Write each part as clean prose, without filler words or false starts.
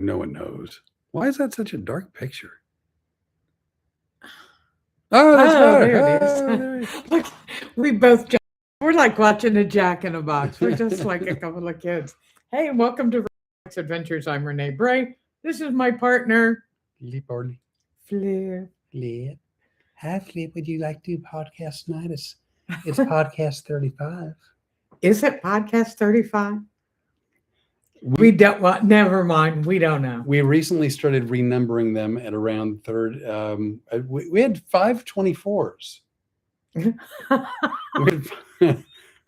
No one knows. Why is that such a dark picture? Oh, that's better. There it is. Oh, there it is. Look, we're like watching a Jack in a Box. We're just like a couple of kids. Hey, welcome to Rene's Adventures. I'm Renee Bray. This is my partner, Flip, Flip. Flip. Hi, Flip. Would you like to do podcast tonight? It's podcast 35. Is it podcast 35? We don't want, never mind. We don't know. We recently started renumbering them at around third. We had 524s.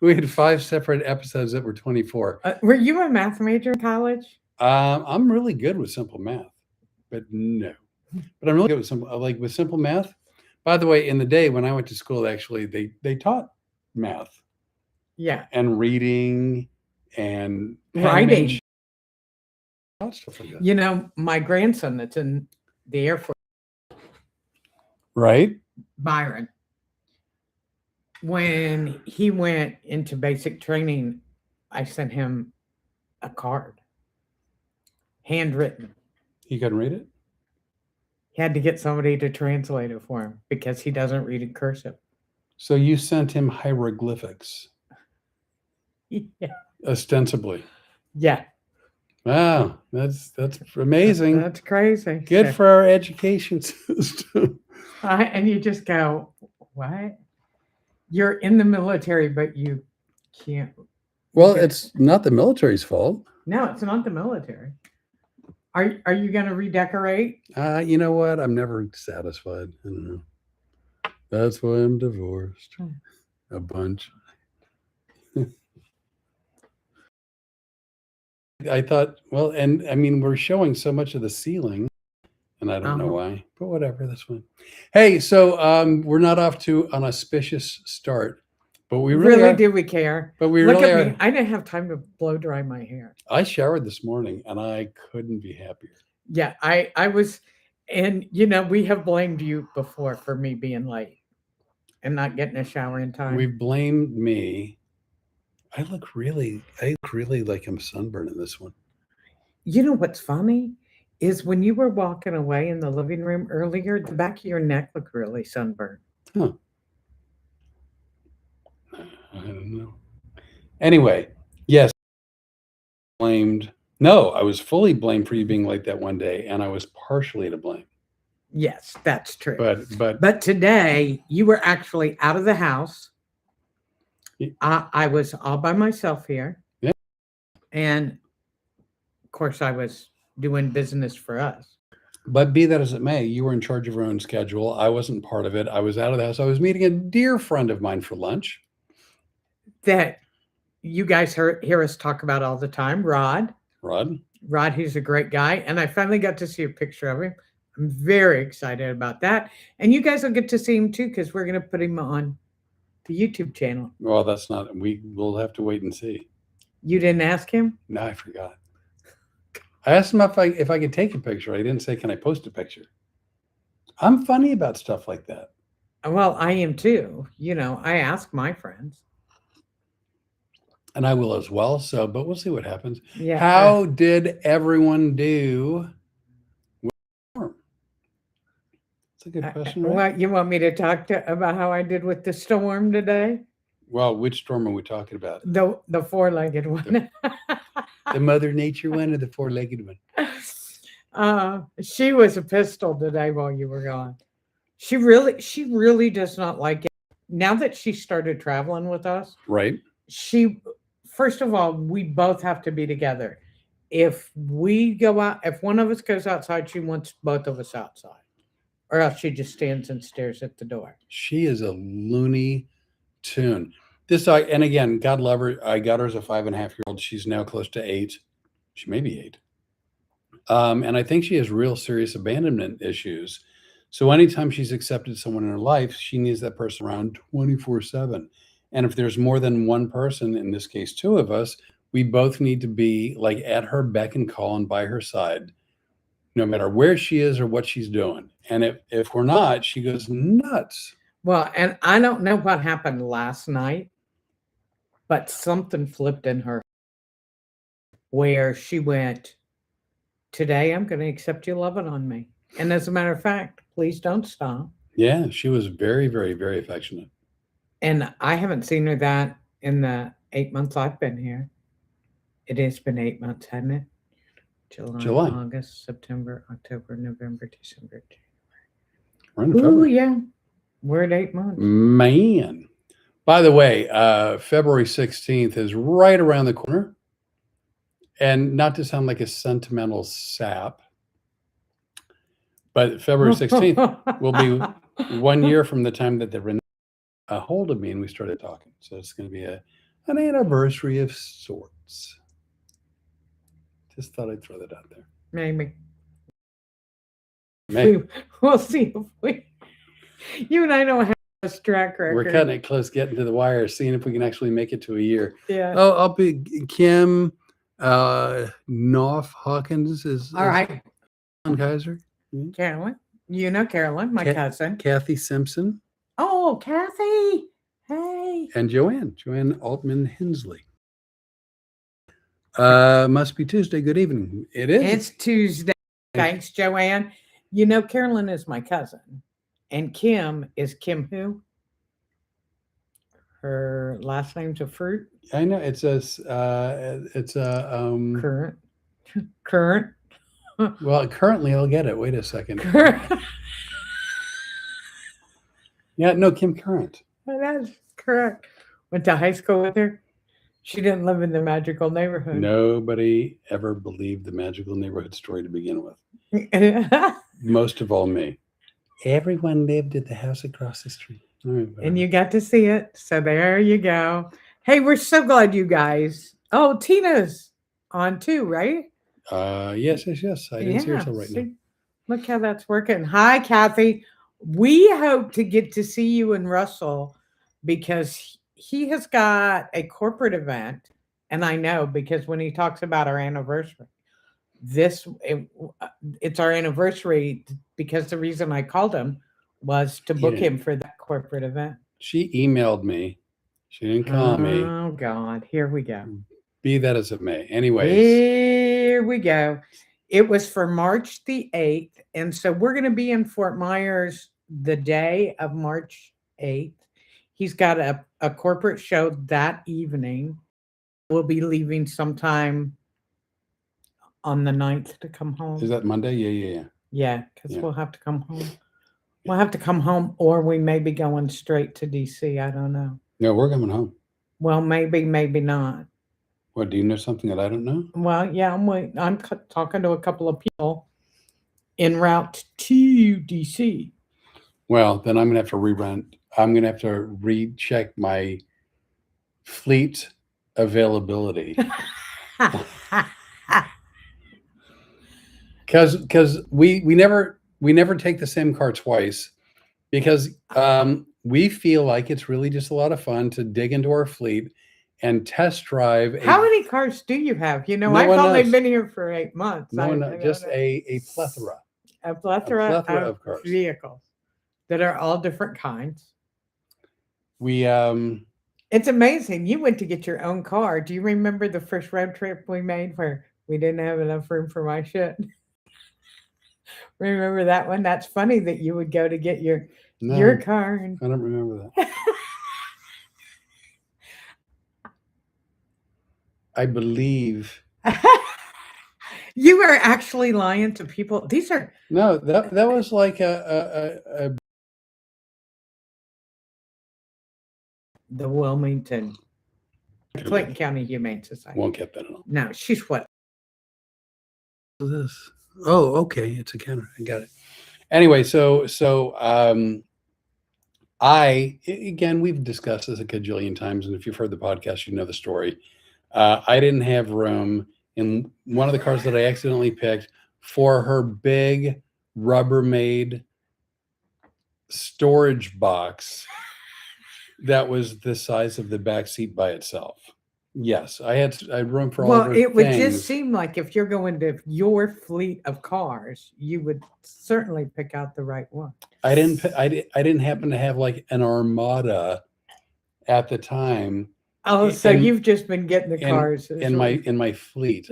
we had 5 separate episodes that were 24. Were you a math major in college? I'm really good with simple math, but no. But I'm really good with simple math. By the way, in the day when I went to school, actually, they taught math. Yeah. And reading and writing. Stuff like that. You know, my grandson that's in the Air Force. Right. Byron. When he went into basic training, I sent him a card. Handwritten. He couldn't read it? He had to get somebody to translate it for him because he doesn't read in cursive. So you sent him hieroglyphics. Yeah. Ostensibly. Yeah. Wow, that's amazing. That's crazy. Good for our education system. And you just go, what? You're in the military, but you can't. Well, it's not the military's fault. No, it's not the military. Are you going to redecorate? You know what? I'm never satisfied. I don't know. That's why I'm divorced. A bunch. I thought, well, and I mean, we're showing so much of the ceiling, and I don't know why, but whatever, that's fine. Hey, so we're not off to an auspicious start, but we really do we care? But we Look really at are. me. I didn't have time to blow dry my hair. I showered this morning, and I couldn't be happier. Yeah, I was, and you know, we have blamed you before for me being late and not getting a shower in time. We've blamed me. I look really like I'm sunburned in this one. You know what's funny is when you were walking away in the living room earlier, the back of your neck looked really sunburned. Huh. I don't know. Anyway, yes, blamed. No, I was fully blamed for you being late that one day, and I was partially to blame. Yes, that's true. But today you were actually out of the house. I was all by myself here. Yeah. And of course I was doing business for us. But be that as it may, you were in charge of your own schedule. I wasn't part of it. I was out of the house. I was meeting a dear friend of mine for lunch. That you guys hear us talk about all the time, Rod. Rod, he's a great guy. And I finally got to see a picture of him. I'm very excited about that. And you guys will get to see him too, because we're going to put him on the YouTube channel. Well, that's not, we'll have to wait and see. You didn't ask him? No, I forgot. I asked him if I could take a picture. I didn't say, can I post a picture? I'm funny about stuff like that. Well, I am too. You know, I ask my friends. And I will as well. So, but we'll see what happens. Yeah. How did everyone do with the storm? That's a good question, right? Well, you want me to talk about how I did with the storm today? Well, which storm are we talking about? The four-legged one. The Mother Nature one or the four-legged one? She was a pistol today while you were gone. She really does not like it. Now that she started traveling with us, right? First of all, we both have to be together. If we go out, if one of us goes outside, she wants both of us outside, or else she just stands and stares at the door. She is a loony tune. And again, God love her. I got her as a 5.5-year-old. She's now close to 8. She may be 8. And I think she has real serious abandonment issues. So anytime she's accepted someone in her life, she needs that person around 24/7. And if there's more than one person, in this case, 2 of us, we both need to be like at her beck and call and by her side, no matter where she is or what she's doing. And if we're not, she goes nuts. Well, and I don't know what happened last night, but something flipped in her where she went, today I'm going to accept you loving on me. And as a matter of fact, please don't stop. Yeah, she was very, very, very affectionate. And I haven't seen her that in the 8 months I've been here. It has been 8 months, hasn't it? July. August, September, October, November, December, January. We're in February. Oh, yeah. We're at 8 months. Man. By the way, February 16th is right around the corner. And not to sound like a sentimental sap, but February 16th will be 1 year from the time that they Rene got a hold of me and we started talking. So it's going to be an anniversary of sorts. Just thought I'd throw that out there. Maybe. Maybe. We'll see if we. You and I don't have a track record. We're cutting it close, getting to the wire, seeing if we can actually make it to a year. Yeah. Oh, I'll be Kim Knopf Hawkins is all right. Kaiser. Carolyn. You know Carolyn, my cousin. Kathy Simpson. Oh, Kathy. Hey. And Joanne Altman Hensley. Must be Tuesday. Good evening. It is. It's Tuesday. Thanks, Joanne. You know, Carolyn is my cousin. And Kim is Kim who? Her last name's a fruit. I know. It's a Current. Well, currently I'll get it. Wait a second. Yeah, no, Kim Current. That's correct. Went to high school with her. She didn't live in the magical neighborhood. Nobody ever believed the magical neighborhood story to begin with. Most of all me. Everyone lived at the house across the street. Right, and you got to see it. So there you go. Hey, we're so glad you guys. Oh, Tina's on too, right? Yes. I didn't see her till right now. Look how that's working. Hi, Kathy. We hope to get to see you in Russell because he has got a corporate event. And I know because when he talks about our anniversary, it's our anniversary because the reason I called him was to book him for that corporate event. She emailed me. She didn't call me. Oh, God. Here we go. Be that as it may. Anyways. Here we go. It was for March the 8th. And so we're going to be in Fort Myers the day of March 8th. He's got a corporate show that evening. We'll be leaving sometime on the 9th to come home. Is that Monday? Yeah. Yeah, because we'll have to come home. We'll have to come home, or we may be going straight to DC. I don't know. No, we're coming home. Well, maybe not. What, do you know something that I don't know? Well, yeah, I'm talking to a couple of people en route to DC. Well, then I'm going to have to rerun. I'm going to have to recheck my fleet availability. Because we never take the same car twice because we feel like it's really just a lot of fun to dig into our fleet and test drive. How many cars do you have? You know, I've only been here for 8 months. No, just a plethora. A plethora of cars. Vehicles that are all different kinds. It's amazing. You went to get your own car. Do you remember the first road trip we made where we didn't have enough room for my shit? Remember that one? That's funny that you would go to get your car. I don't remember that. I believe you are actually lying to people. These are no. That was like a the Wilmington, Clayton County Humane Society. Won't get that at all. No, she's what? This. Oh, okay. It's a counter. I got it. Anyway, so again, we've discussed this a cajillion times, and if you've heard the podcast, you know the story. I didn't have room in one of the cars that I accidentally picked for her big Rubbermaid storage box that was the size of the back seat by itself. Yes, I had room for all of her it would things. just seem like if you're going to your fleet of cars, you would certainly pick out the right one. I didn't happen to have like an Armada at the time. Oh, so you've just been getting the cars in my fleet.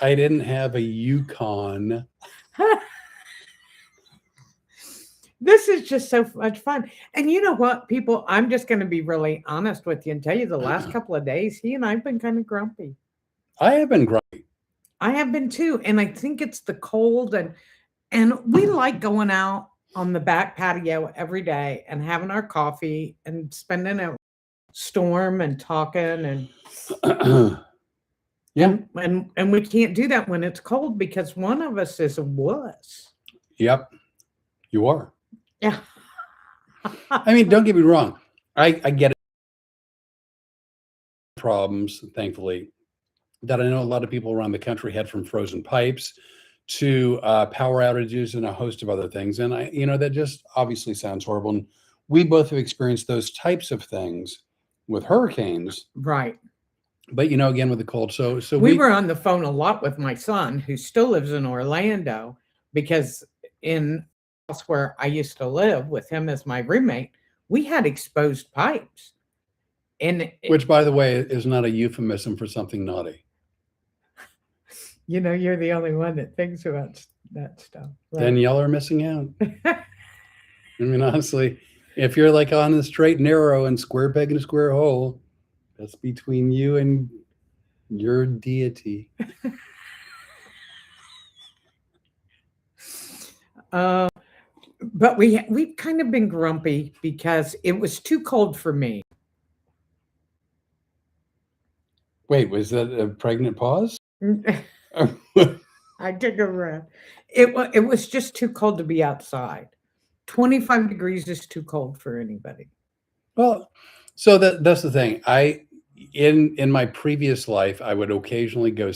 I didn't have a Yukon. This is just so much fun. And you know what, people, I'm just going to be really honest with you and tell you the last couple of days, he and I have been kind of grumpy. I have been grumpy. I have been too. And I think it's the cold and we like going out on the back patio every day and having our coffee and spending a storm and talking and yeah. And we can't do that when it's cold because one of us is a wuss. Yep. You are. Yeah. I mean, don't get me wrong. I get it. Problems, thankfully, that I know a lot of people around the country had, from frozen pipes to power outages and a host of other things. And that just obviously sounds horrible. And we both have experienced those types of things with hurricanes. Right. But again, with the cold. So we were on the phone a lot with my son, who still lives in Orlando, because in the house where I used to live with him as my roommate, we had exposed pipes. Which, by the way, is not a euphemism for something naughty. You're the only one that thinks about that stuff. Right? Then y'all are missing out. I mean, honestly, if you're like on the straight and narrow and square peg in a square hole, that's between you and your deity. But we've kind of been grumpy because it was too cold for me. Wait, was that a pregnant pause? I took a breath. It was just too cold to be outside. 25 degrees is too cold for anybody. Well, so that's the thing. In my previous life, I would occasionally go.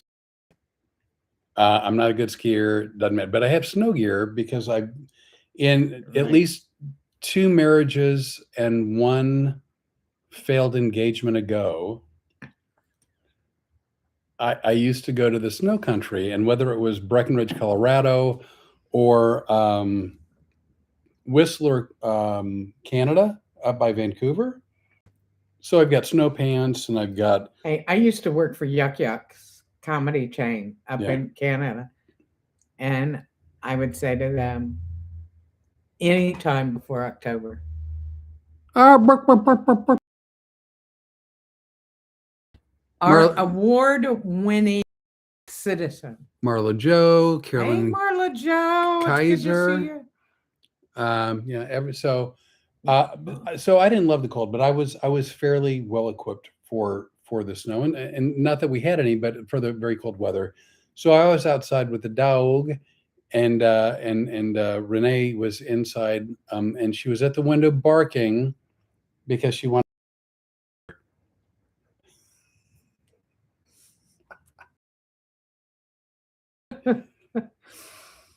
I'm not a good skier, doesn't matter, but I have snow gear because at least 2 marriages and 1 failed engagement ago, I used to go to the snow country, and whether it was Breckenridge, Colorado, or Whistler, Canada, up by Vancouver. So I've got snow pants, and I've got. Hey, I used to work for Yuck Yuck's comedy chain up in Canada, and I would say to them, anytime before October. Our award-winning citizen, Marla Joe, Hey, Carolyn. Marla Joe, Kaiser. So I didn't love the cold, but I was fairly well equipped for the snow, and not that we had any, but for the very cold weather. So I was outside with the dog, and Renee was inside, and she was at the window barking because she wanted.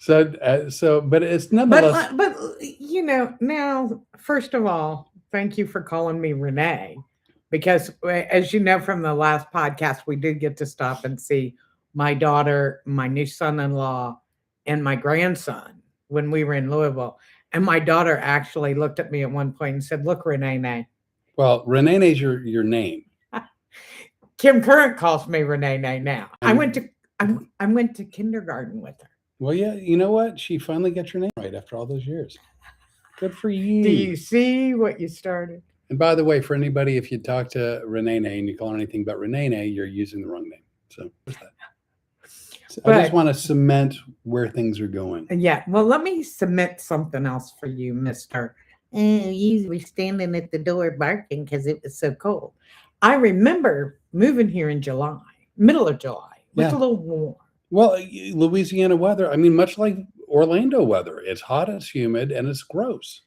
But it's nonetheless. But now, first of all, thank you for calling me Renee, because as you know from the last podcast, we did get to stop and see my daughter, my new son-in-law, and my grandson when we were in Louisville. And my daughter actually looked at me at one point and said, "Look, Renee." Well, Renee is your name. Kim Current calls me Renee now. I went to kindergarten with her. Well, yeah, you know what? She finally got your name right after all those years. Good for you. Do you see what you started? And by the way, for anybody, if you talk to Rene and you call her anything but Rene, you're using the wrong name. So what's that? I just want to cement where things are going. Yeah. Well, let me cement something else for you, Mr. You were standing at the door barking because it was so cold. I remember moving here in July, middle of July. It was a little warm. Well, Louisiana weather, I mean, much like Orlando weather, it's hot, it's humid, and it's gross.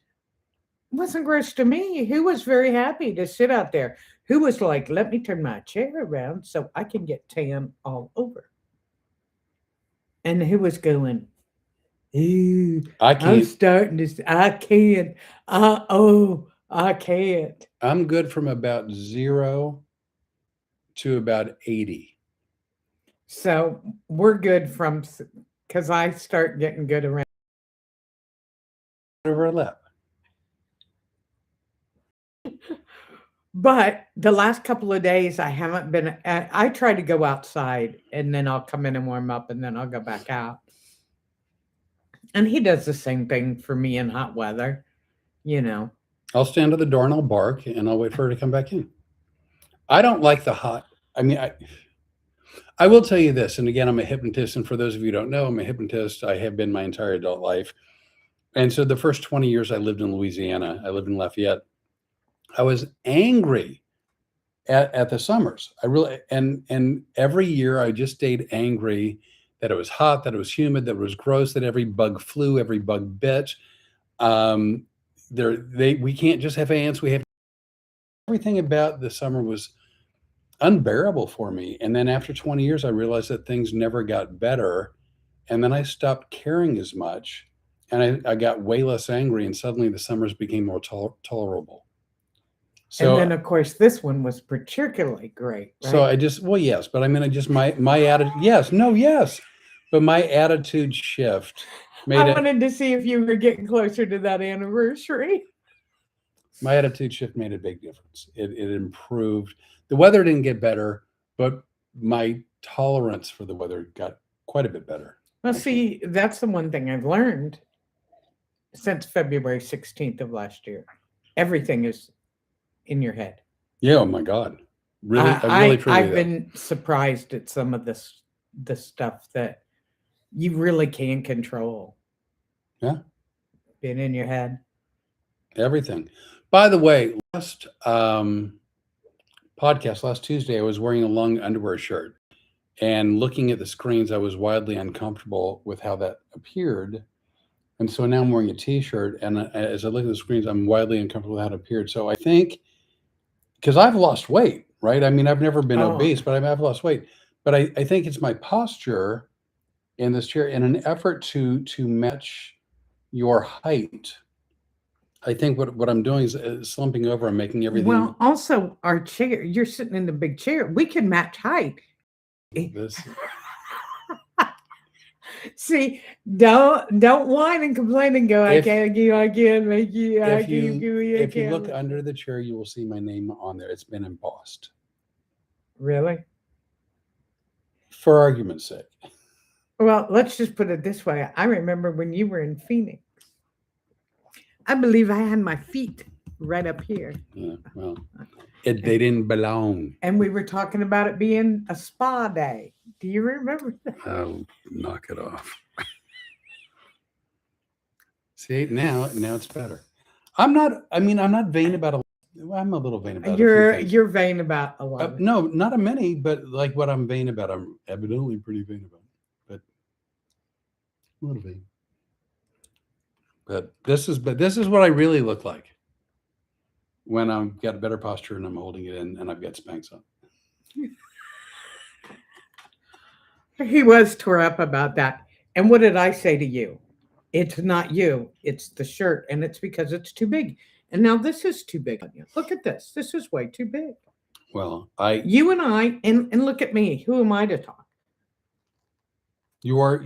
It wasn't gross to me. Who was very happy to sit out there? Who was like, let me turn my chair around so I can get tan all over? And who was going, ooh, I can't. I'm starting to, I can't. I can't. I'm good from about 0 to about 80. So we're good from, because I start getting good around. Over a lip. But the last couple of days, I haven't been. I try to go outside, and then I'll come in and warm up, and then I'll go back out. And he does the same thing for me in hot weather, you know. I'll stand at the door and I'll bark and I'll wait for her to come back in. I don't like the hot. I mean, I will tell you this, and again, I'm a hypnotist, and for those of you who don't know, I'm a hypnotist. I have been my entire adult life. And so the first 20 years I lived in Louisiana, I lived in Lafayette. I was angry at the summers. I really, and every year I just stayed angry that it was hot, that it was humid, that it was gross, that every bug flew, every bug bit. We can't just have ants. We have everything about the summer was unbearable for me. And then after 20 years, I realized that things never got better. And then I stopped caring as much, and I got way less angry, and suddenly the summers became more tolerable. So, and then of course this one was particularly great. Right? So I just, well, yes, but I mean, I just, my attitude, yes, but my attitude shift made I wanted to see if you were getting closer to that anniversary. My attitude shift made a big difference. It improved. The weather didn't get better, but my tolerance for the weather got quite a bit better. Well, see, that's the one thing I've learned since February 16th of last year. Everything is in your head. Yeah. Oh my God. Really, I've been surprised at some of the stuff that you really can control. Yeah. Being in your head. Everything. By the way, last podcast, last Tuesday, I was wearing a long underwear shirt, and looking at the screens, I was wildly uncomfortable with how that appeared. And so now I'm wearing a t-shirt, and as I look at the screens, I'm wildly uncomfortable with how it appeared. So I think, because I've lost weight, right? I mean, I've never been obese, but I've lost weight. But I think it's my posture in this chair in an effort to match your height. I think what I'm doing is slumping over and making everything. Well, also our chair, you're sitting in the big chair. We can match height. This. See, don't whine and complain and go, I can't make you. If you look under the chair, you will see my name on there. It's been embossed. Really? For argument's sake. Well, let's just put it this way. I remember when you were in Phoenix. I believe I had my feet right up here. Yeah, well, they didn't belong. And we were talking about it being a spa day. Do you remember that? Oh, knock it off. See, now it's better. I'm not vain about I'm a little vain about you're vain about a lot. No, not a many, but like what I'm vain about, I'm evidently pretty vain about. But a little vain. But this is what I really look like when I've got better posture and I'm holding it in and I've got Spanx on. He was tore up about that. And what did I say to you? It's not you, it's the shirt, and it's because it's too big. And now this is too big on you. Look at this. This is way too big. Well, you and I, and look at me. Who am I to talk? You're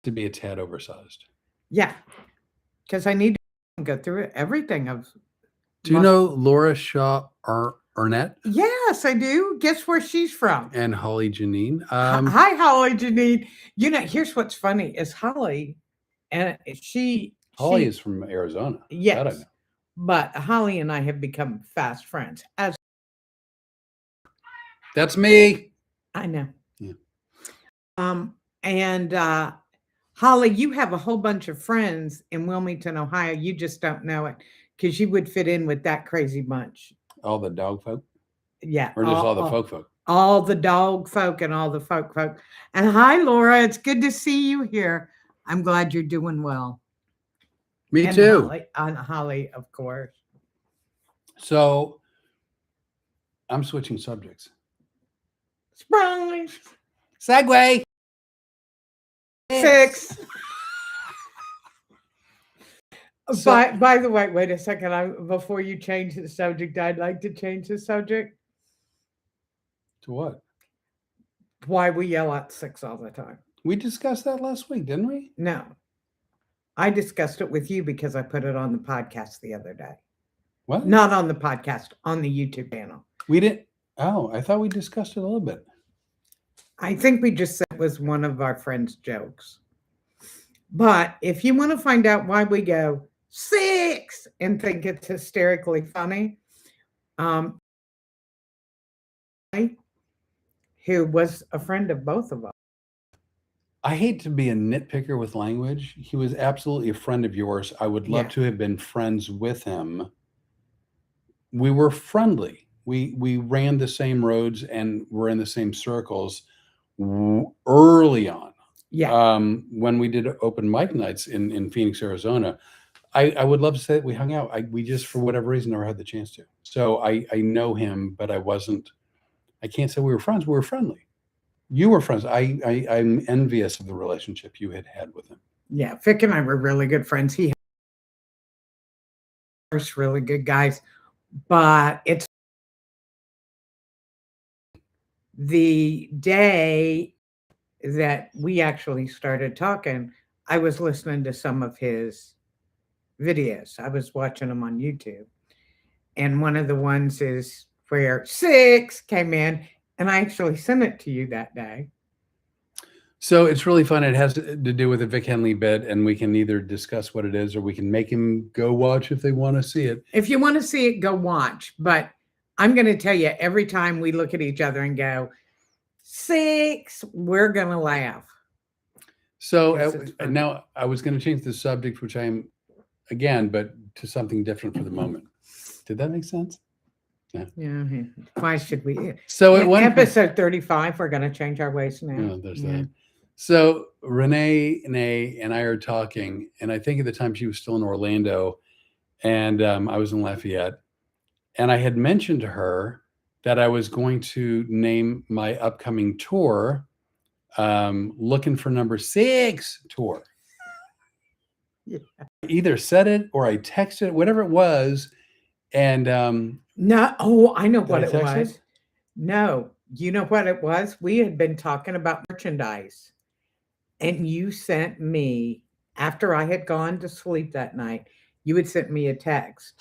to be a tad oversized. Yeah, because I need to go through everything of. Do you know Laura Shaw Arnett? Yes, I do. Guess where she's from? And Holly Janine. Hi, Holly Janine. You know, here's what's funny is Holly, and Holly is from Arizona. Yes, that I know. But Holly and I have become fast friends. That's me. I know. Yeah. And Holly, you have a whole bunch of friends in Wilmington, Ohio. You just don't know it because you would fit in with that crazy bunch. All the dog folk? Yeah. Or just all the folk? All the dog folk and all the folk. And hi, Laura. It's good to see you here. I'm glad you're doing well. Me too. Holly, of course. So I'm switching subjects. Surprise. Segue. 6. By the way, wait a second. Before you change the subject, I'd like to change the subject. To what? Why we yell at 6 all the time. We discussed that last week, didn't we? No. I discussed it with you because I put it on the podcast the other day. What? Not on the podcast, on the YouTube channel. We didn't. Oh, I thought we discussed it a little bit. I think we just said it was one of our friends' jokes. But if you want to find out why we go 6 and think it's hysterically funny, who was a friend of both of us. I hate to be a nitpicker with language. He was absolutely a friend of yours. I would love to have been friends with him. We were friendly. We ran the same roads and were in the same circles early on. Yeah. When we did open mic nights in Phoenix, Arizona, I would love to say that we hung out. We just, for whatever reason, never had the chance to. So I know him, but I can't say we were friends. We were friendly. You were friends. I'm envious of the relationship you had with him. Yeah, Vic and I were really good friends. He was really good guys, but it's the day that we actually started talking, I was listening to some of his videos. I was watching them on YouTube. And one of the ones is where 6 came in, and I actually sent it to you that day. So it's really fun. It has to do with a Vic Henley bit, and we can either discuss what it is or we can make him go watch if they want to see it. If you want to see it, go watch. But I'm going to tell you, every time we look at each other and go, 6, we're going to laugh. So now I was going to change the subject, which I am again, but to something different for the moment. Did that make sense? Yeah. Why should we? So at episode 35, we're going to change our ways now. Oh, there's that. So Rene and I are talking, and I think at the time she was still in Orlando, and I was in Lafayette, and I had mentioned to her that I was going to name my upcoming tour Looking for Number 6 tour. Yeah. I either said it or I texted it, whatever it was. And no, I know what it was. No, you know what it was? We had been talking about merchandise, and you sent me, after I had gone to sleep that night, you had sent me a text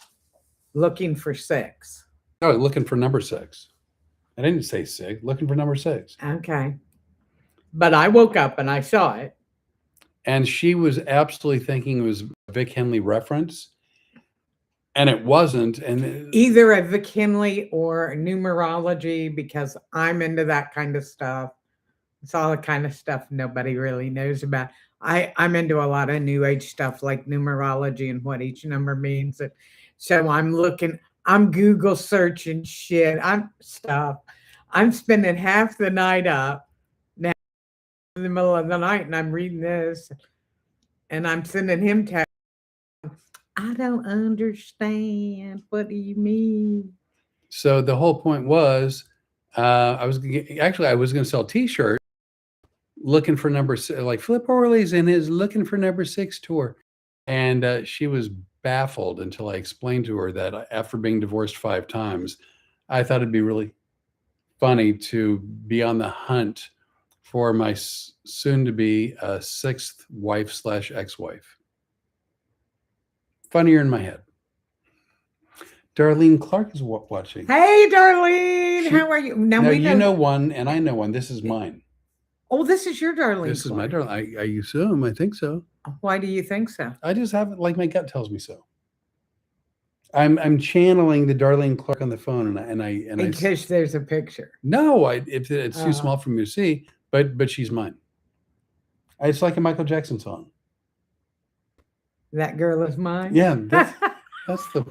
looking for 6. Oh, looking for number 6. I didn't say 6, looking for number 6. Okay. But I woke up and I saw it. And she was absolutely thinking it was a Vic Henley reference. And it wasn't. And either a Vic Henley or numerology, because I'm into that kind of stuff. It's all the kind of stuff nobody really knows about. I'm into a lot of new age stuff like numerology and what each number means. And so I'm Google searching shit. I'm spending half the night up now in the middle of the night, and I'm reading this, and I'm sending him text. I don't understand. What do you mean? So the whole point was, I was going to sell T-shirts, looking for number 6, like Flip Orley's in his Looking for Number 6 tour, and she was baffled until I explained to her that after being divorced 5 times, I thought it'd be really funny to be on the hunt for my soon-to-be 6th wife / ex-wife. Funnier in my head. Darlene Clark is watching. Hey, Darlene, how are you? Now you know one, and I know one. This is mine. Oh, this is your Darlene. This is my Darlene. I assume. I think so. Why do you think so? I just have it like my gut tells me so. I'm channeling the Darlene Clark on the phone, and I in case there's a picture. No, if it's too small for me to see, but she's mine. It's like a Michael Jackson song. That girl is mine. Yeah, that's the.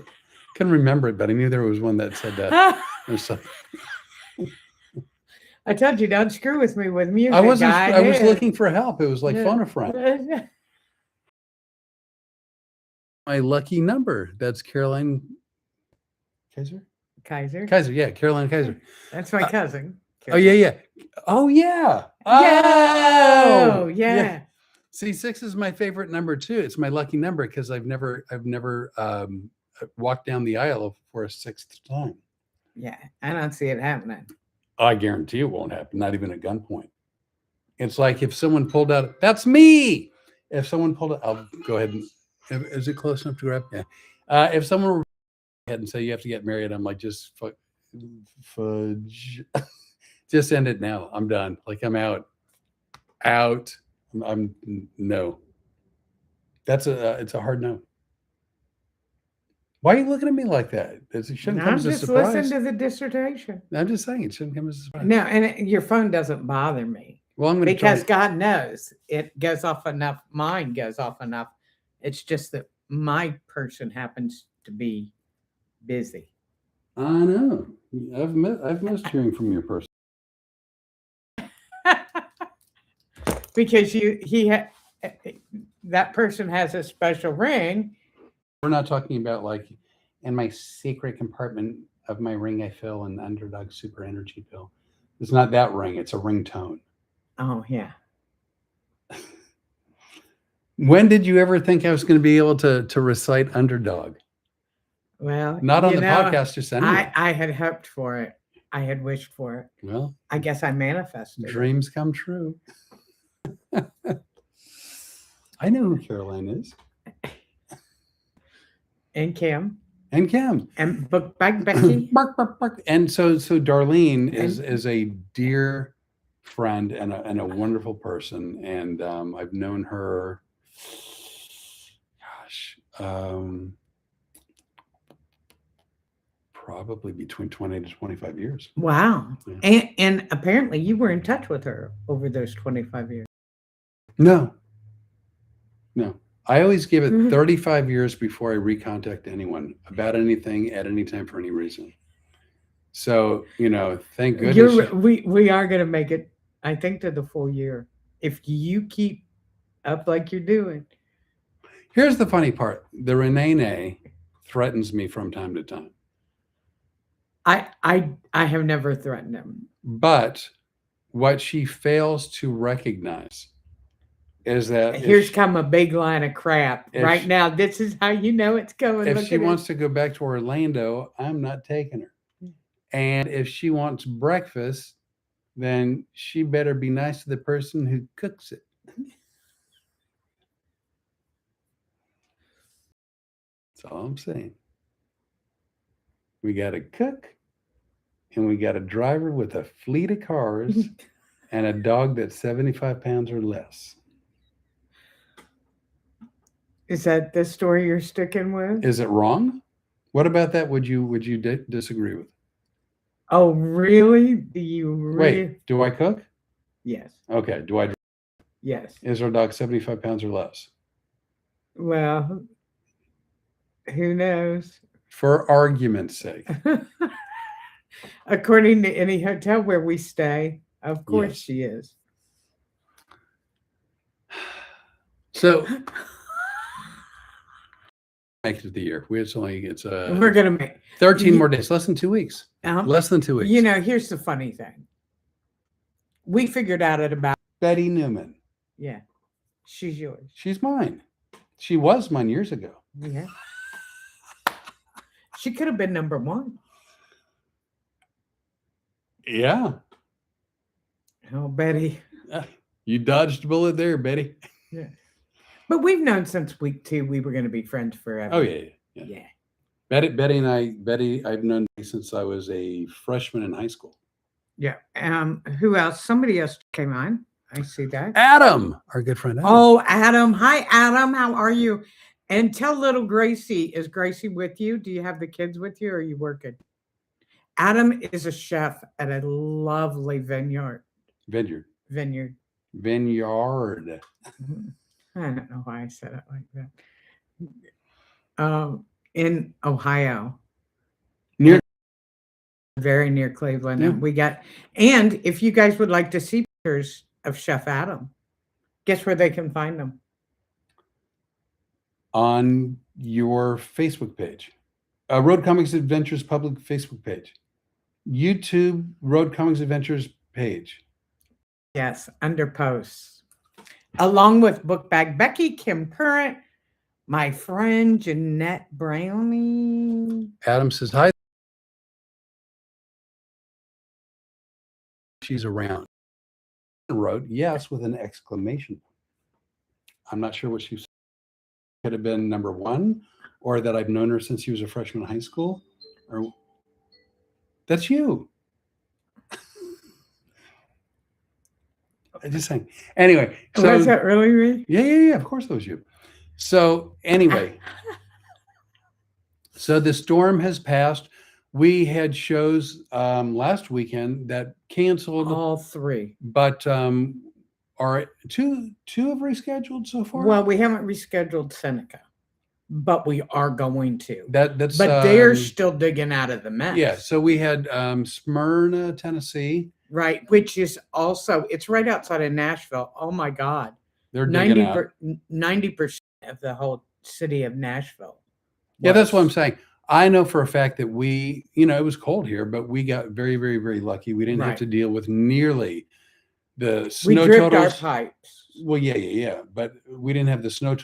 Couldn't remember it, but I knew there was one that said that. I told you, don't screw with me with music. I was looking for help. It was like phone a friend. My lucky number. That's Caroline Kaiser. Yeah, Caroline Kaiser. That's my cousin. Caroline. Oh yeah. Oh yeah. See, 6 is my favorite number too. It's my lucky number because I've never walked down the aisle for a 6th time. Yeah, I don't see it happening. I guarantee it won't happen. Not even at gunpoint. It's like if someone pulled out, that's me. if someone pulled it, I'll go ahead and. Is it close enough to grab? Yeah. If someone were ahead and say you have to get married, I'm like, just fudge. Just end it now. I'm done. Like I'm out. I'm no. It's a hard no. Why are you looking at me like that? It shouldn't come as a surprise. I'm just listening to the dissertation. I'm just saying it shouldn't come as a surprise. No, and your phone doesn't bother me. Well, I'm going to because God knows it goes off enough. Mine goes off enough. It's just that my person happens to be busy. I know. I've missed hearing from your person. Because that person has a special ring. We're not talking about like in my secret compartment of my ring I fill an Underdog Super Energy pill. It's not that ring, it's a ringtone. Oh yeah. When did you ever think I was going to be able to recite Underdog? Well, not on the podcast, just anyway. I had hoped for it. I had wished for it. Well, I guess I manifested. Dreams come true. I know who Caroline is. And Kim. And Kim. And Book Bag Becky. Bark, bark, bark. And so Darlene is a dear friend and a wonderful person. And I've known her, probably between 20 to 25 years. Wow. Yeah. And apparently you were in touch with her over those 25 years. No. I always give it 35 years before I recontact anyone about anything at any time for any reason. So, thank goodness. We are going to make it, I think, to the full year. If you keep up like you're doing. Here's the funny part. The Rene threatens me from time to time. I have never threatened him. But what she fails to recognize is that here's come a big line of crap right now. This is how you know it's going. If she wants to go back to Orlando, I'm not taking her. And if she wants breakfast, then she better be nice to the person who cooks it. That's all I'm saying. We got a cook and we got a driver with a fleet of cars and a dog that's 75 pounds or less. Is that the story you're sticking with? Is it wrong? What about that? Would you disagree with? Oh, really? Do you really? Wait, do I cook? Yes. Okay. Do I? Yes. Is our dog 75 pounds or less? Well, who knows? For argument's sake. According to any hotel where we stay, of course she is. So make it the year. We're gonna make 13 more days, less than 2 weeks. Less than 2 weeks. Here's the funny thing. We figured out at about Betty Newman. Yeah. She's yours. She's mine. She was mine years ago. Yeah. She could have been number one. Yeah. Oh, Betty. You dodged a bullet there, Betty. Yeah. But we've known since week 2 we were going to be friends forever. Oh, yeah. Betty and I've known since I was a freshman in high school. Yeah. Who else? Somebody else came on. I see that. Adam, our good friend. Adam. Oh, Adam. Hi, Adam. How are you? And tell little Gracie, is Gracie with you? Do you have the kids with you or are you working? Adam is a chef at a lovely vineyard. Vineyard. I don't know why I said it like that. In Ohio. Very near Cleveland. Yeah. And if you guys would like to see pictures of Chef Adam, guess where they can find them? On your Facebook page. Road Comics Adventures public Facebook page. YouTube Road Comics Adventures page. Yes, under posts. Along with Book Bag Becky, Kim Current, my friend Jeanette Brownie. Adam says hi. She's around. Wrote yes with an exclamation point. I'm not sure what she said. Could have been number one, or that I've known her since she was a freshman in high school, or that's you. I'm just saying. Anyway, so was that really me? Yeah. Of course, that was you. So anyway, so the storm has passed. We had shows last weekend that canceled. All three. But are two have rescheduled so far? Well, we haven't rescheduled Seneca, but we are going to. That's but they're still digging out of the mess. Yeah. So we had Smyrna, Tennessee. Right, which is also, it's right outside of Nashville. Oh my God. They're digging out. 90% of the whole city of Nashville. Yeah, that's what I'm saying. I know for a fact that we, it was cold here, but we got very, very, very lucky. We didn't have to deal with nearly the snow totals. We dripped our pipes. Well, yeah. But we didn't have the snow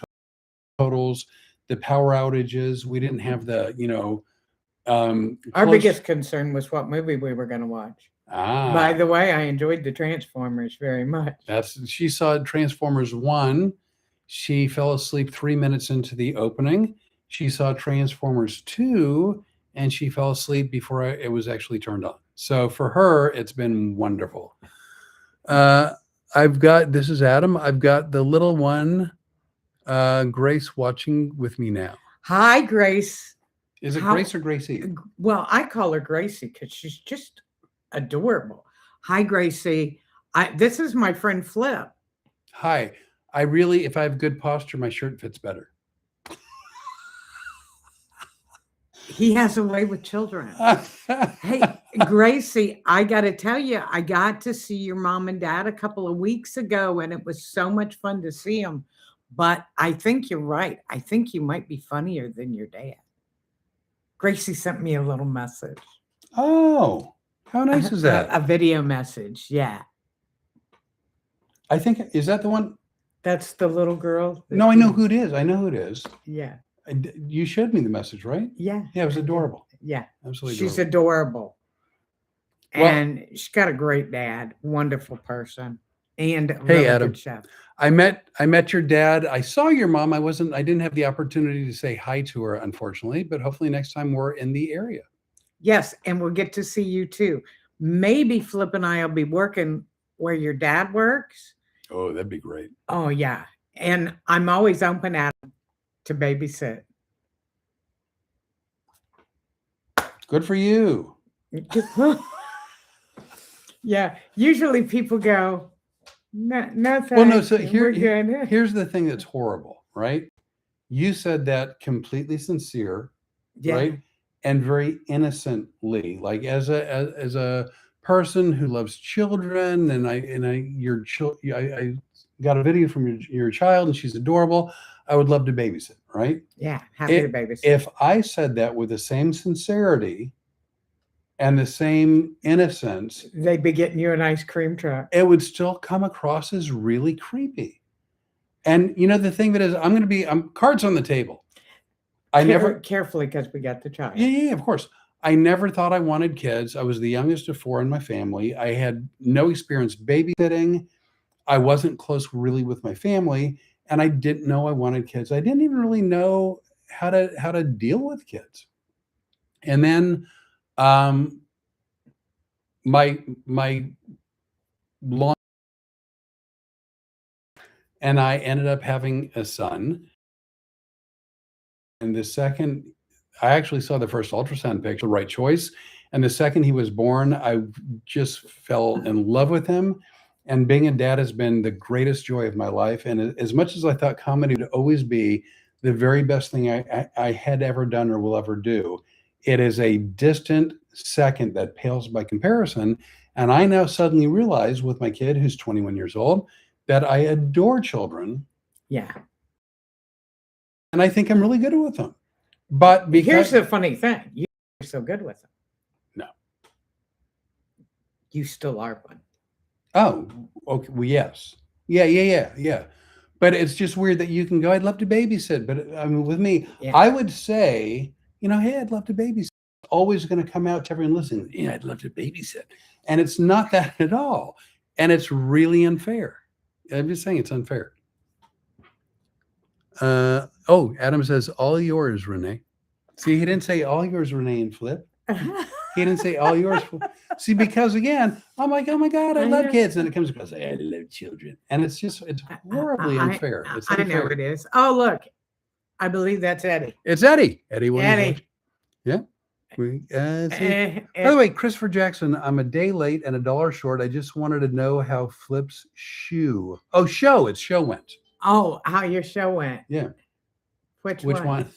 totals, the power outages. We didn't have the, our biggest concern was what movie we were going to watch. By the way, I enjoyed the Transformers very much. She saw Transformers 1. She fell asleep 3 minutes into the opening. She saw Transformers 2, and she fell asleep before it was actually turned on. So for her, it's been wonderful. This is Adam. I've got the little one, Grace, watching with me now. Hi, Grace. Is it Grace or Gracie? Well, I call her Gracie because she's just adorable. Hi, Gracie. This is my friend Flip. Hi. If I have good posture, my shirt fits better. He has a way with children. Hey, Gracie, I got to tell you, I got to see your mom and dad a couple of weeks ago, and it was so much fun to see them. But I think you're right. I think you might be funnier than your dad. Gracie sent me a little message. Oh, how nice is that? A video message, yeah. I think, is that the one? That's the little girl. No, I know who it is. Yeah. You showed me the message, right? Yeah. Yeah, it was adorable. Yeah. Absolutely She's adorable. And she's got a great dad, wonderful person, and a really Adam, good chef. I met your dad. I saw your mom. I didn't have the opportunity to say hi to her, unfortunately, but hopefully next time we're in the area. Yes, and we'll get to see you too. Maybe Flip and I will be working where your dad works. Oh, that'd be great. Oh, yeah. And I'm always open to babysit. Good for you. Yeah. Usually people go, no, thanks. Well, no, so here's the thing that's horrible, right? You said that completely sincere, right? And very innocently, like as a person who loves children, and I got a video from your child, and she's adorable. I would love to babysit, right? Yeah, happy to babysit. If I said that with the same sincerity and the same innocence, they'd be getting you an ice cream truck. It would still come across as really creepy. And the thing that is, I'm cards on the table. Carefully, because we got the child. Yeah, of course. I never thought I wanted kids. I was the youngest of 4 in my family. I had no experience babysitting. I wasn't close really with my family, and I didn't know I wanted kids. I didn't even really know how to deal with kids. And then my long, and I ended up having a son. And the second, I actually saw the first ultrasound picture, right choice. And the second he was born, I just fell in love with him. And being a dad has been the greatest joy of my life. And as much as I thought comedy would always be the very best thing I had ever done or will ever do, it is a distant second that pales by comparison. And I now suddenly realize with my kid, who's 21 years old, that I adore children. Yeah. And I think I'm really good with them. But here's the funny thing. You're so good with them. No. You still are one. Oh, okay. Well, yes. Yeah. But it's just weird that you can go, I'd love to babysit. But I mean, with me, I would say, hey, I'd love to babysit. It's always going to come out to everyone listening. Yeah, I'd love to babysit. And it's not that at all. And it's really unfair. I'm just saying it's unfair. Oh, Adam says, all yours, Rene. See, he didn't say all yours, Rene and Flip. He didn't say all yours. See, because again, I'm like, oh my God, I love kids. And it comes across, I love children. And it's horribly unfair. It's unfair. I know it is. Oh, look, I believe that's Eddie. It's Eddie. Eddie Williams. Eddie. Yeah. By the way, Christopher Jackson, I'm a day late and $1 short. I just wanted to know how Flip's shoe. Oh, its show went. Oh, how your show went. Yeah. Which one?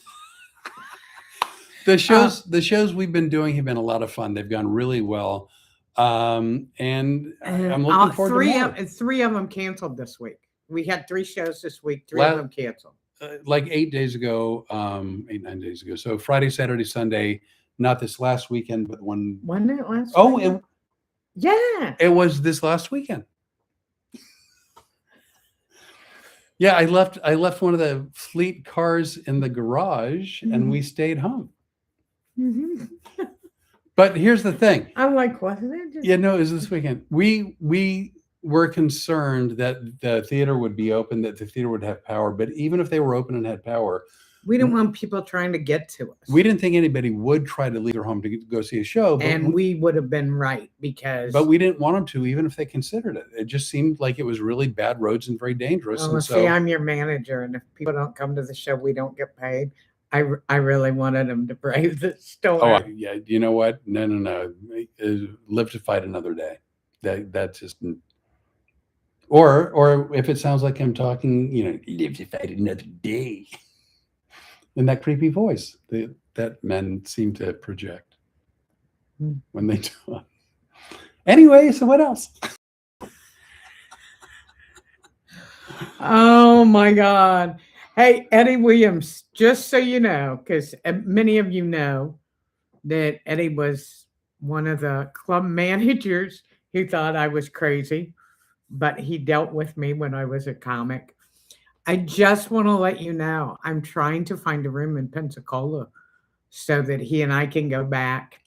The shows we've been doing have been a lot of fun. They've gone really well. And I'm looking forward to more. Three of them canceled this week. We had 3 shows this week. 3 of them canceled. Like 8 days ago, 8-9 days ago. So Friday, Saturday, Sunday, not this last weekend, but one. Wasn't it last weekend? Yeah. It was this last weekend. Yeah, I left one of the fleet cars in the garage and we stayed home. Mm-hmm. But here's the thing. I'm like, wasn't it? Yeah, no, it was this weekend. We were concerned that the theater would be open, that the theater would have power. But even if they were open and had power, we didn't want people trying to get to us. We didn't think anybody would try to leave their home to go see a show. And we would have been right But we didn't want them to, even if they considered it. It just seemed like it was really bad roads and very dangerous. Oh, and see, I'm your manager, and if people don't come to the show, we don't get paid. I really wanted them to brave the storm. Oh, yeah. You know what? No. Live to fight another day. That's just... Or if it sounds like I'm talking, live to fight another day. In that creepy voice that men seem to project when they talk. Anyway, so what else? Oh my God. Hey, Eddie Williams, just so you know, because many of you know that Eddie was one of the club managers who thought I was crazy, but he dealt with me when I was a comic. I just want to let you know, I'm trying to find a room in Pensacola so that he and I can go back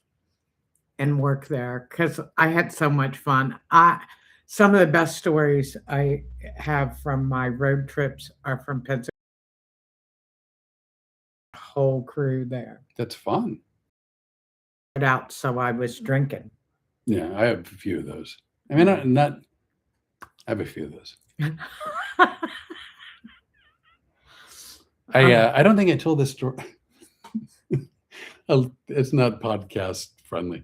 and work there because I had so much fun. Some of the best stories I have from my road trips are from Pensacola. Whole crew there. That's fun. Out, so I was drinking. Yeah, I have a few of those. I mean, I have a few of those. I don't think I told this story. It's not podcast friendly.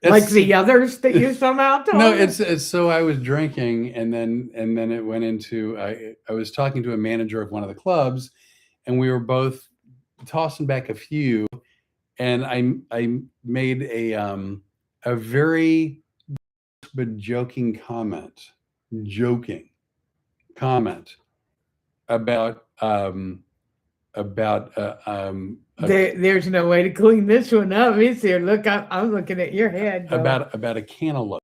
Like the others that you somehow told. No, it's so I was drinking and then it went into I was talking to a manager of one of the clubs and we were both tossing back a few and I made a very but joking comment about there's no way to clean this one up, is there? Look, I'm looking at your head. About a cantaloupe.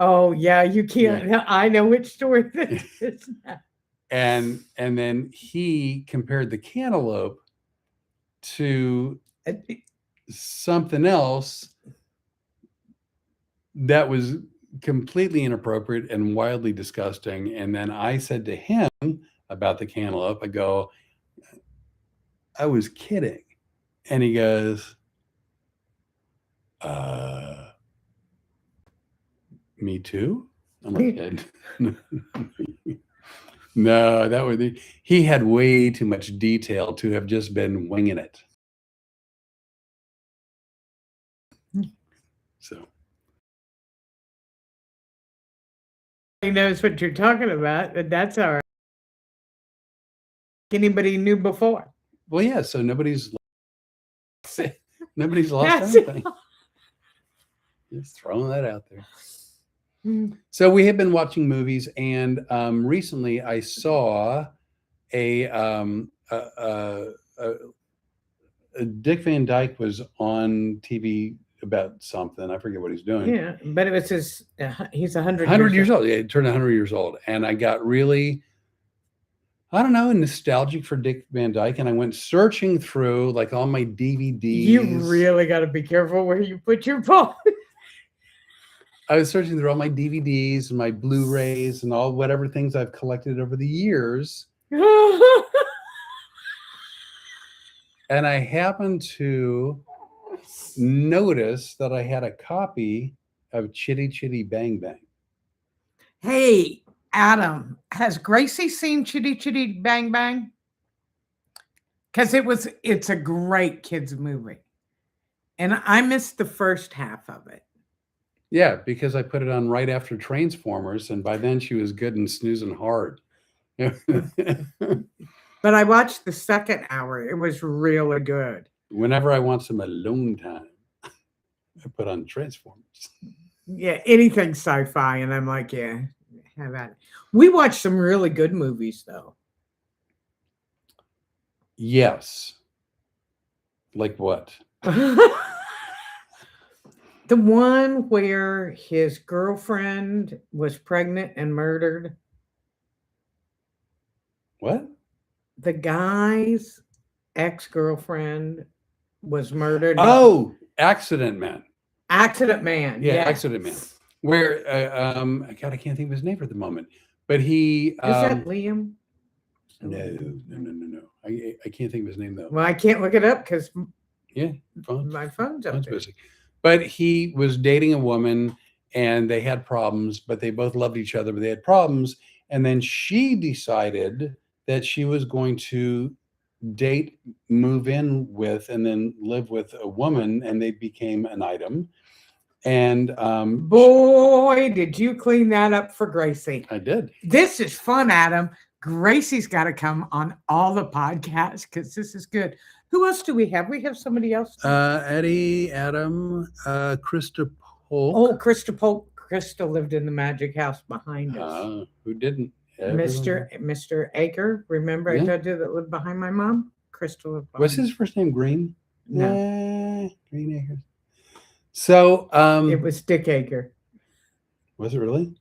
Oh yeah, you can't. Yeah. I know which story this is now. And then he compared the cantaloupe to something else that was completely inappropriate and wildly disgusting. And then I said to him about the cantaloupe, I go, I was kidding. And he goes, me too? I'm like, no, he had way too much detail to have just been winging it. So. He knows what you're talking about, but that's all right. Anybody knew before. Well, yeah, so nobody's lost anything. Just throwing that out there. So we have been watching movies, and recently I saw a Dick Van Dyke was on TV about something. I forget what he's doing. Yeah, but it was he's 100 years old. Yeah, he turned 100 years old, and I got really, I don't know, nostalgic for Dick Van Dyke, and I went searching through like all my DVDs. You really got to be careful where you put your phone. I was searching through all my DVDs and my Blu-rays and all whatever things I've collected over the years. And I happened to notice that I had a copy of Chitty Chitty Bang Bang. Hey, Adam, has Gracie seen Chitty Chitty Bang Bang? Because it's a great kids movie. And I missed the first half of it. Yeah, because I put it on right after Transformers, and by then she was good and snoozing hard. But I watched the second hour. It was really good. Whenever I want some alone time, I put on Transformers. Yeah, anything sci-fi, and I'm like, yeah, have at it. We watched some really good movies, though. Yes. Like what? The one where his girlfriend was pregnant and murdered. What? The guy's ex-girlfriend was murdered. Oh, Accident Man. Accident Man. Yeah, Accident Man. Where God, I can't think of his name at the moment. But he is that Liam? No. I can't think of his name though. Well, I can't look it up because my phone's up there. busy. But he was dating a woman and they had problems, but they both loved each other, but they had problems. And then she decided that she was going to date, move in with, and then live with a woman, and they became an item. And boy, did you clean that up for Gracie. I did. This is fun, Adam. Gracie's got to come on all the podcasts because this is good. Who else do we have? We have somebody else. Eddie, Adam, Krista Polk. Oh, Krista Polk. Krista lived in the magic house behind us. Who didn't? Mr. Aker. Remember I told you that lived behind my mom? Krista lived behind. What's his first name? Green? No. Green Acres. So it was Dick Aker. Was it really?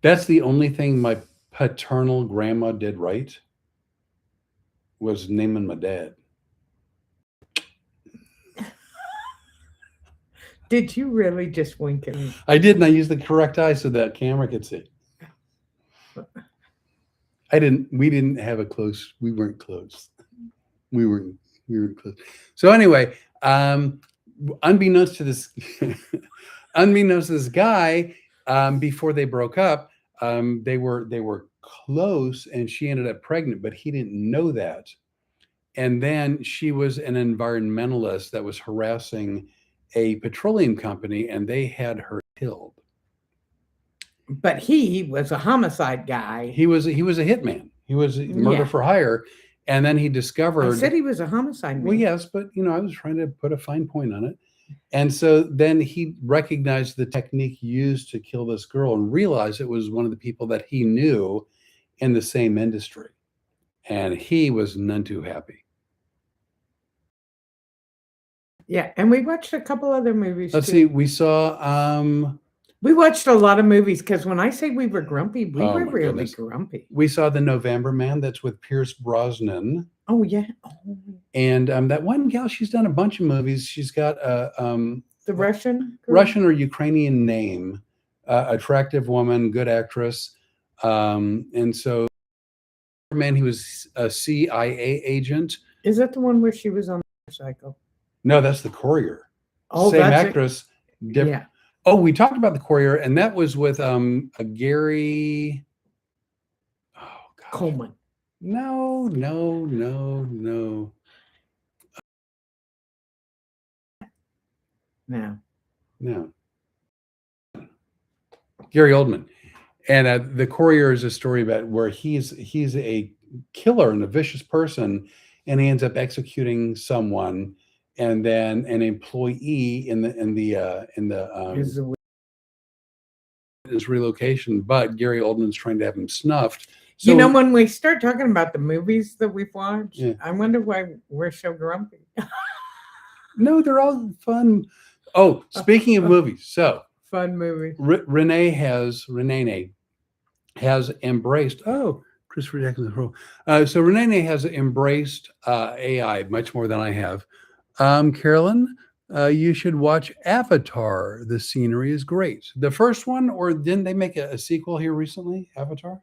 That's the only thing my paternal grandma did right, was naming my dad. Did you really just wink at me? I did, and I used the correct eye so that camera could see. We didn't have a close, we weren't close. We weren't close. So anyway, unbeknownst to this guy, before they broke up, they were close, and she ended up pregnant, but he didn't know that. And then she was an environmentalist that was harassing a petroleum company, and they had her killed. But he was a homicide guy. He was a hitman. He was murder for hire. And then he discovered. I said he was a homicide man. Well, yes, but I was trying to put a fine point on it. And so then he recognized the technique used to kill this girl and realized it was one of the people that he knew in the same industry. And he was none too happy. Yeah, and we watched a couple other movies. Let's see. We saw. We watched a lot of movies because when I say we were grumpy, we were really grumpy. We saw The November Man. That's with Pierce Brosnan. Oh yeah. Oh. And that one gal, she's done a bunch of movies. She's got the Russian or Ukrainian name, attractive woman, good actress, and so. Man, he was a CIA agent. Is that the one where she was on the motorcycle? No, that's The Courier. Oh, same actress. Yeah. Oh, we talked about The Courier, and that was with a Gary. Oh God. Coleman. No. No. Gary Oldman. And The Courier is a story about where he's a killer and a vicious person, and he ends up executing someone, and then an employee in his relocation. But Gary Oldman's trying to have him snuffed. So, when we start talking about the movies that we've watched, I wonder why we're so grumpy. No, they're all fun. Oh, speaking of movies, so fun movie. Rene has embraced. Oh, Christopher Jackson's role. So Rene has embraced AI much more than I have. Carolyn, you should watch Avatar. The scenery is great. The first one, or didn't they make a sequel here recently? Avatar.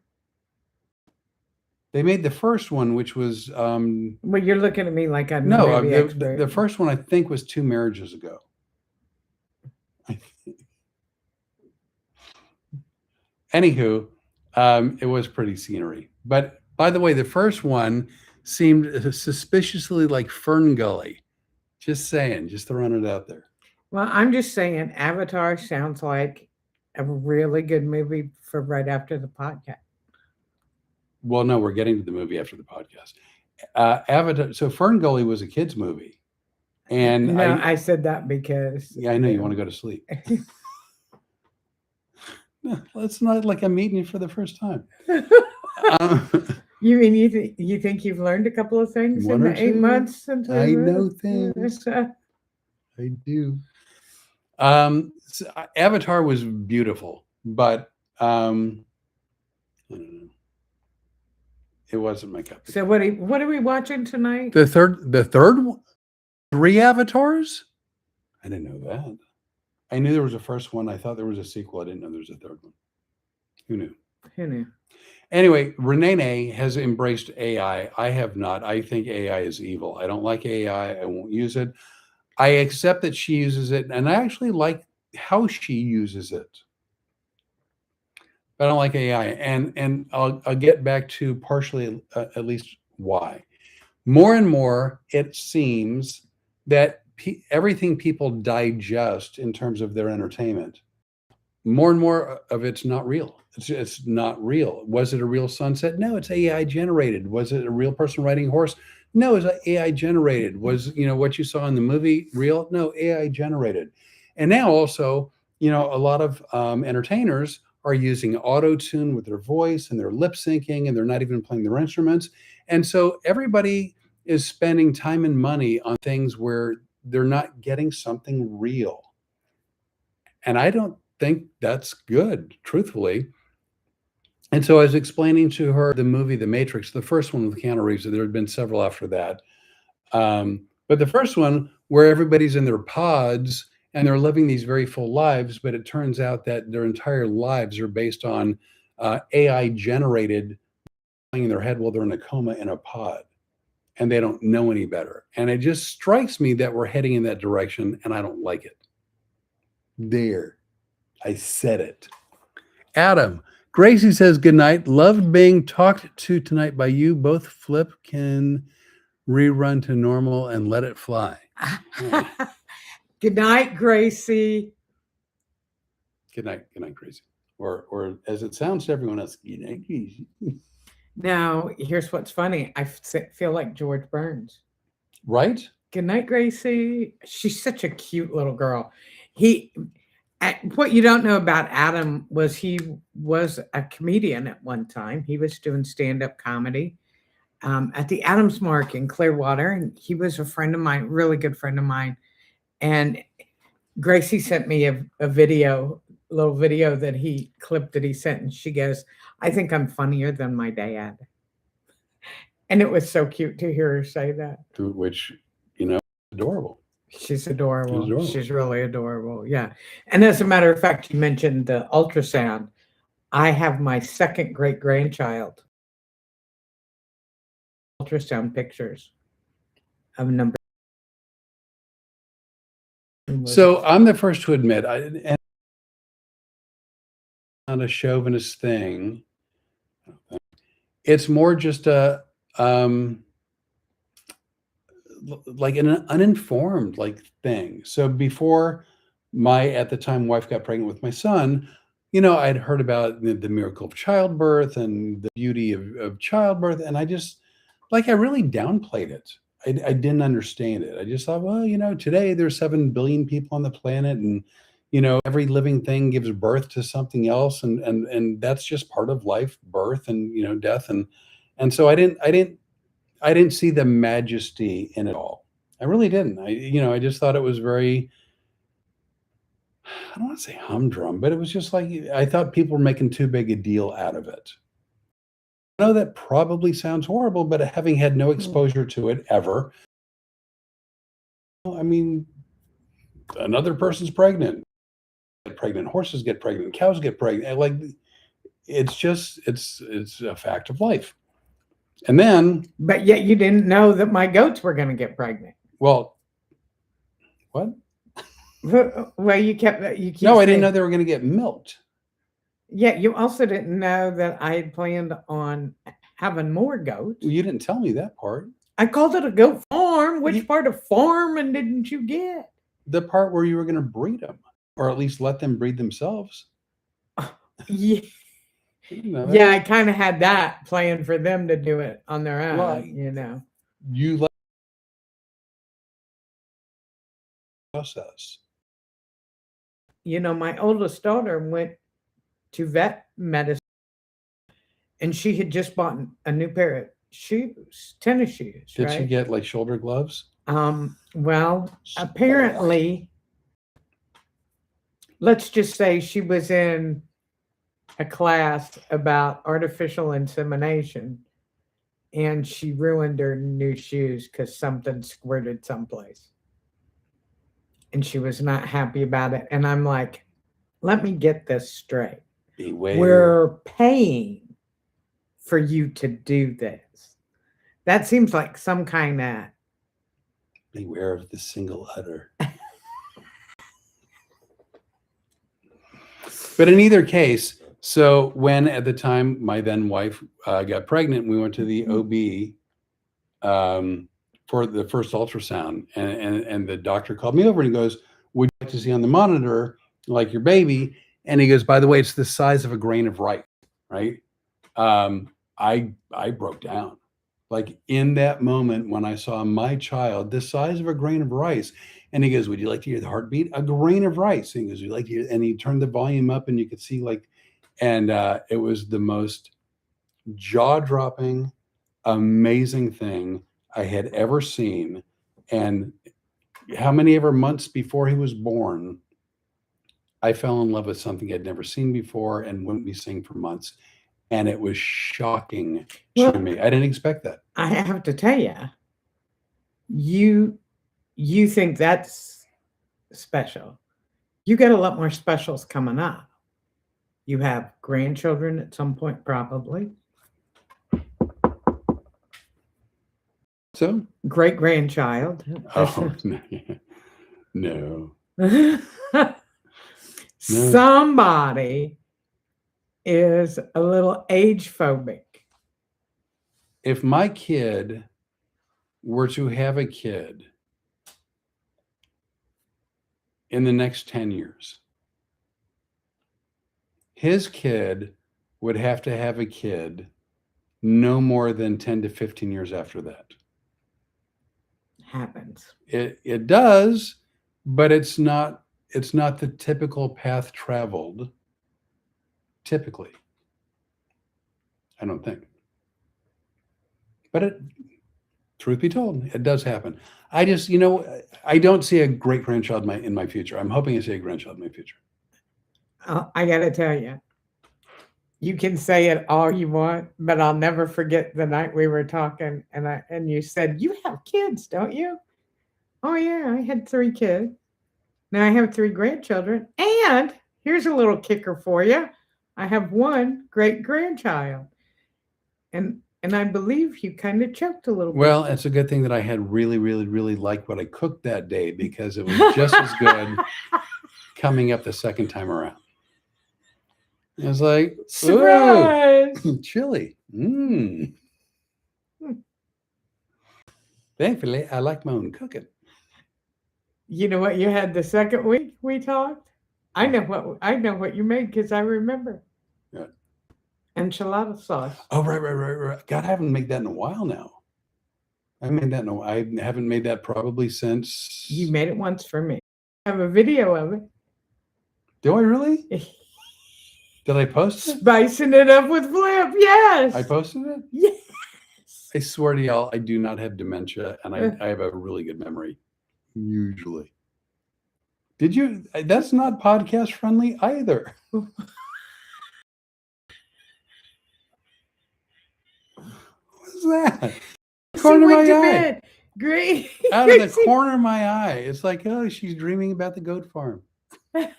They made the first one, which was Well, you're looking at me like I'm no, the movie expert. the first one I think was 2 marriages ago. Anywho, it was pretty scenery. But by the way, the first one seemed suspiciously like Fern Gully. Just saying, just throwing it out there. Well, I'm just saying, Avatar sounds like a really good movie for right after the podcast. Well, no, we're getting to the movie after the podcast. Avatar. So Fern Gully was a kids movie, and no, I said that because I know you want to go to sleep. No, it's not like I'm meeting you for the first time. You mean you think you've learned a couple of things in the 8 months since I know things. I do. So Avatar was beautiful, but I don't know. It wasn't my cup. So what are we watching tonight? The third one? 3 Avatars? I didn't know that. I knew there was a first one. I thought there was a sequel. I didn't know there was a third one. Who knew? Who knew? Anyway, Rene has embraced AI. I have not. I think AI is evil. I don't like AI. I won't use it. I accept that she uses it, and I actually like how she uses it. But I don't like AI, and I'll get back to partially at least why. More and more, it seems that everything people digest in terms of their entertainment, more and more of it's not real. It's not real. Was it a real sunset? No, it's AI generated. Was it a real person riding a horse? No, it's AI generated. Was what you saw in the movie real? No, AI generated. And now also, a lot of entertainers are using auto-tune with their voice, and they're lip syncing, and they're not even playing their instruments. And so everybody is spending time and money on things where they're not getting something real. And I don't think that's good, truthfully. And so I was explaining to her the movie The Matrix, the first one with Keanu Reeves. There had been several after that. But the first one, where everybody's in their pods and they're living these very full lives, but it turns out that their entire lives are based on AI generated in their head while they're in a coma in a pod, and they don't know any better. And it just strikes me that we're heading in that direction, and I don't like it. There, I said it. Adam, Gracie says, good night. Loved being talked to tonight by you. Both Flip can rerun to normal and let it fly. Good night, Gracie. Good night, Gracie. Or as it sounds to everyone else, good night, Gracie. Now, here's what's funny. I feel like George Burns. Right? Good night, Gracie. She's such a cute little girl. What you don't know about Adam was he was a comedian at one time. He was doing stand-up comedy at the Adams Mark in Clearwater, and he was a friend of mine, really good friend of mine. And Gracie sent me a little video that he clipped that he sent, and she goes, I think I'm funnier than my dad. And it was so cute to hear her say that. Which, adorable. She's adorable. She's really adorable. Yeah. And as a matter of fact, you mentioned the ultrasound. I have my second great-grandchild ultrasound pictures of number. So I'm the first to admit, and not a chauvinist thing. It's more just like an uninformed thing. So before my at the time wife got pregnant with my son, I'd heard about the miracle of childbirth and the beauty of childbirth, and I just I really downplayed it. I didn't understand it. I just thought, well, today there's 7 billion people on the planet, and every living thing gives birth to something else, and that's just part of life, birth and death, and so I didn't see the majesty in it all. I really didn't. I just thought it was very, I don't want to say humdrum, but it was just I thought people were making too big a deal out of it. I know that probably sounds horrible, but having had no exposure to it ever, I mean, another person's pregnant. Pregnant horses get pregnant, cows get pregnant. It's a fact of life. And then, but yet you didn't know that my goats were going to get pregnant. Well, what? Well, you keep No, I saying, didn't know they were going to get milked. Yeah, you also didn't know that I had planned on having more goats. Well, you didn't tell me that part. I called it a goat farm. Which part of farming didn't you get? The part where you were going to breed them, or at least let them breed themselves. Yeah. Yeah, I kind of had that planned for them to do it on their own, well, You let process. My oldest daughter went to vet medicine, and she had just bought a new pair of shoes, tennis shoes. Did she get like shoulder gloves? Well, apparently, let's just say she was in a class about artificial insemination, and she ruined her new shoes because something squirted someplace. And she was not happy about it. And I'm like, let me get this straight. Beware. We're paying for you to do this. That seems like some kind of... Beware of the single udder. But in either case, so when at the time my then wife got pregnant, we went to the OB for the first ultrasound, and the doctor called me over and he goes, "Would you like to see on the monitor like your baby?" And he goes, "By the way, it's the size of a grain of rice," right? I broke down. Like in that moment when I saw my child the size of a grain of rice, and he goes, "Would you like to hear the heartbeat? A grain of rice." And he goes, "Would you like to hear?" And he turned the volume up, and you could see and it was the most jaw-dropping, amazing thing I had ever seen. And how many ever months before he was born, I fell in love with something I'd never seen before and wouldn't be seeing for months. And it was shocking to me. I didn't expect that. I have to tell you, you think that's special. You got a lot more specials coming up. You have grandchildren at some point, probably. So? Great-grandchild. Oh, no. Somebody is a little age phobic. If my kid were to have a kid in the next 10 years, his kid would have to have a kid no more than 10 to 15 years after that. Happens. It does, but it's not the typical path traveled. Typically, I don't think. But truth be told, it does happen. I just, I don't see a great grandchild in my future. I'm hoping I see a grandchild in my future. I got to tell you, you can say it all you want, but I'll never forget the night we were talking, and you said, "You have kids, don't you?" "Oh yeah, I had 3 kids. Now I have 3 grandchildren, and here's a little kicker for you. I have 1 great-grandchild." And I believe you kind of choked a little bit. Well, it's a good thing that I had really, really, really liked what I cooked that day, because it was just as good coming up the second time around. It was like, surprise, chili. Thankfully, I like my own cooking. You know what you had the second week we talked? I know what you made because I remember. Yeah. Enchilada sauce. Oh, right. God, I haven't made that in a while now. I haven't made that probably since... You made it once for me. I have a video of it. Do I really? Did I post it? Spicing it up with Flip, yes. I posted it? Yes. I swear to y'all, I do not have dementia, and I have a really good memory, usually. Did you? That's not podcast friendly either. What's that? Corner of my eye. Great. Out of the corner of my eye. It's like, oh, she's dreaming about the goat farm. I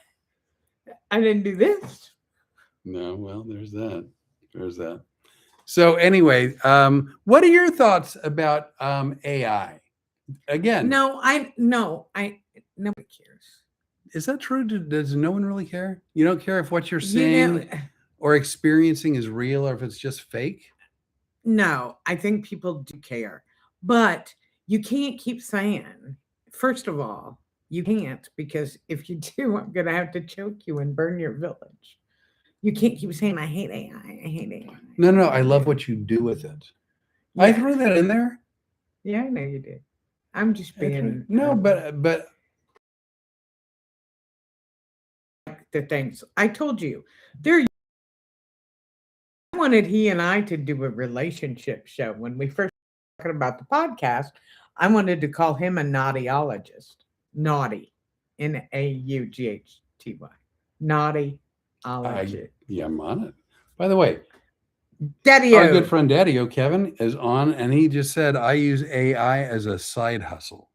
didn't do this. No, well, there's that. So anyway, what are your thoughts about AI? Again, nobody cares. Is that true? Does no one really care? You don't care if what you're You know, seeing or experiencing is real or if it's just fake? no, I think people do care, but you can't keep saying, first of all, you can't, because if you do, I'm going to have to choke you and burn your village. You can't keep saying, I hate AI. I hate AI. No, I love what you do with it. I Yeah. threw that in there. Yeah, I know you did. I'm just being no, but the things I told you. There, I wanted he and I to do a relationship show when we first talking about the podcast. I wanted to call him a naughtyologist. Naughty, Naughty, naughtyologist. Yeah, I'm on it. By the way, Daddy-o. our good friend Daddy-o Kevin is on, and he just said, I use AI as a side hustle.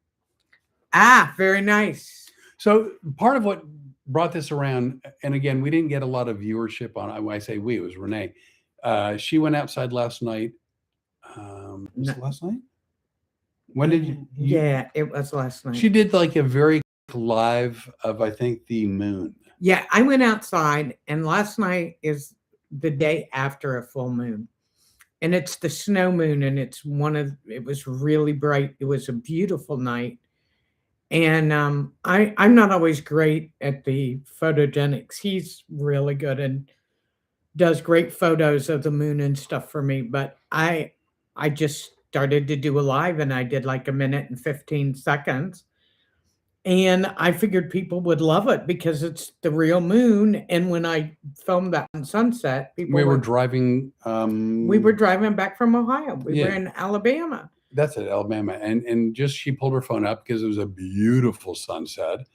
Ah, very nice. So part of what brought this around, and again, we didn't get a lot of viewership on it. When I say we, it was Renee. She went outside last night. Was it last night? When did you? Yeah, it was last night. She did like a very live of, I think, the moon. Yeah, I went outside, and last night is the day after a full moon. And it's the snow moon, and it was really bright. It was a beautiful night. And I'm not always great at the photogenics. He's really good and does great photos of the moon and stuff for me. But I just started to do a live, and I did like 1 minute and 15 seconds. And I figured people would love it because it's the real moon. And when I filmed that on Sunset, we were driving. We were driving back from Ohio. We were in Alabama. That's at Alabama, and just she pulled her phone up because it was a beautiful sunset,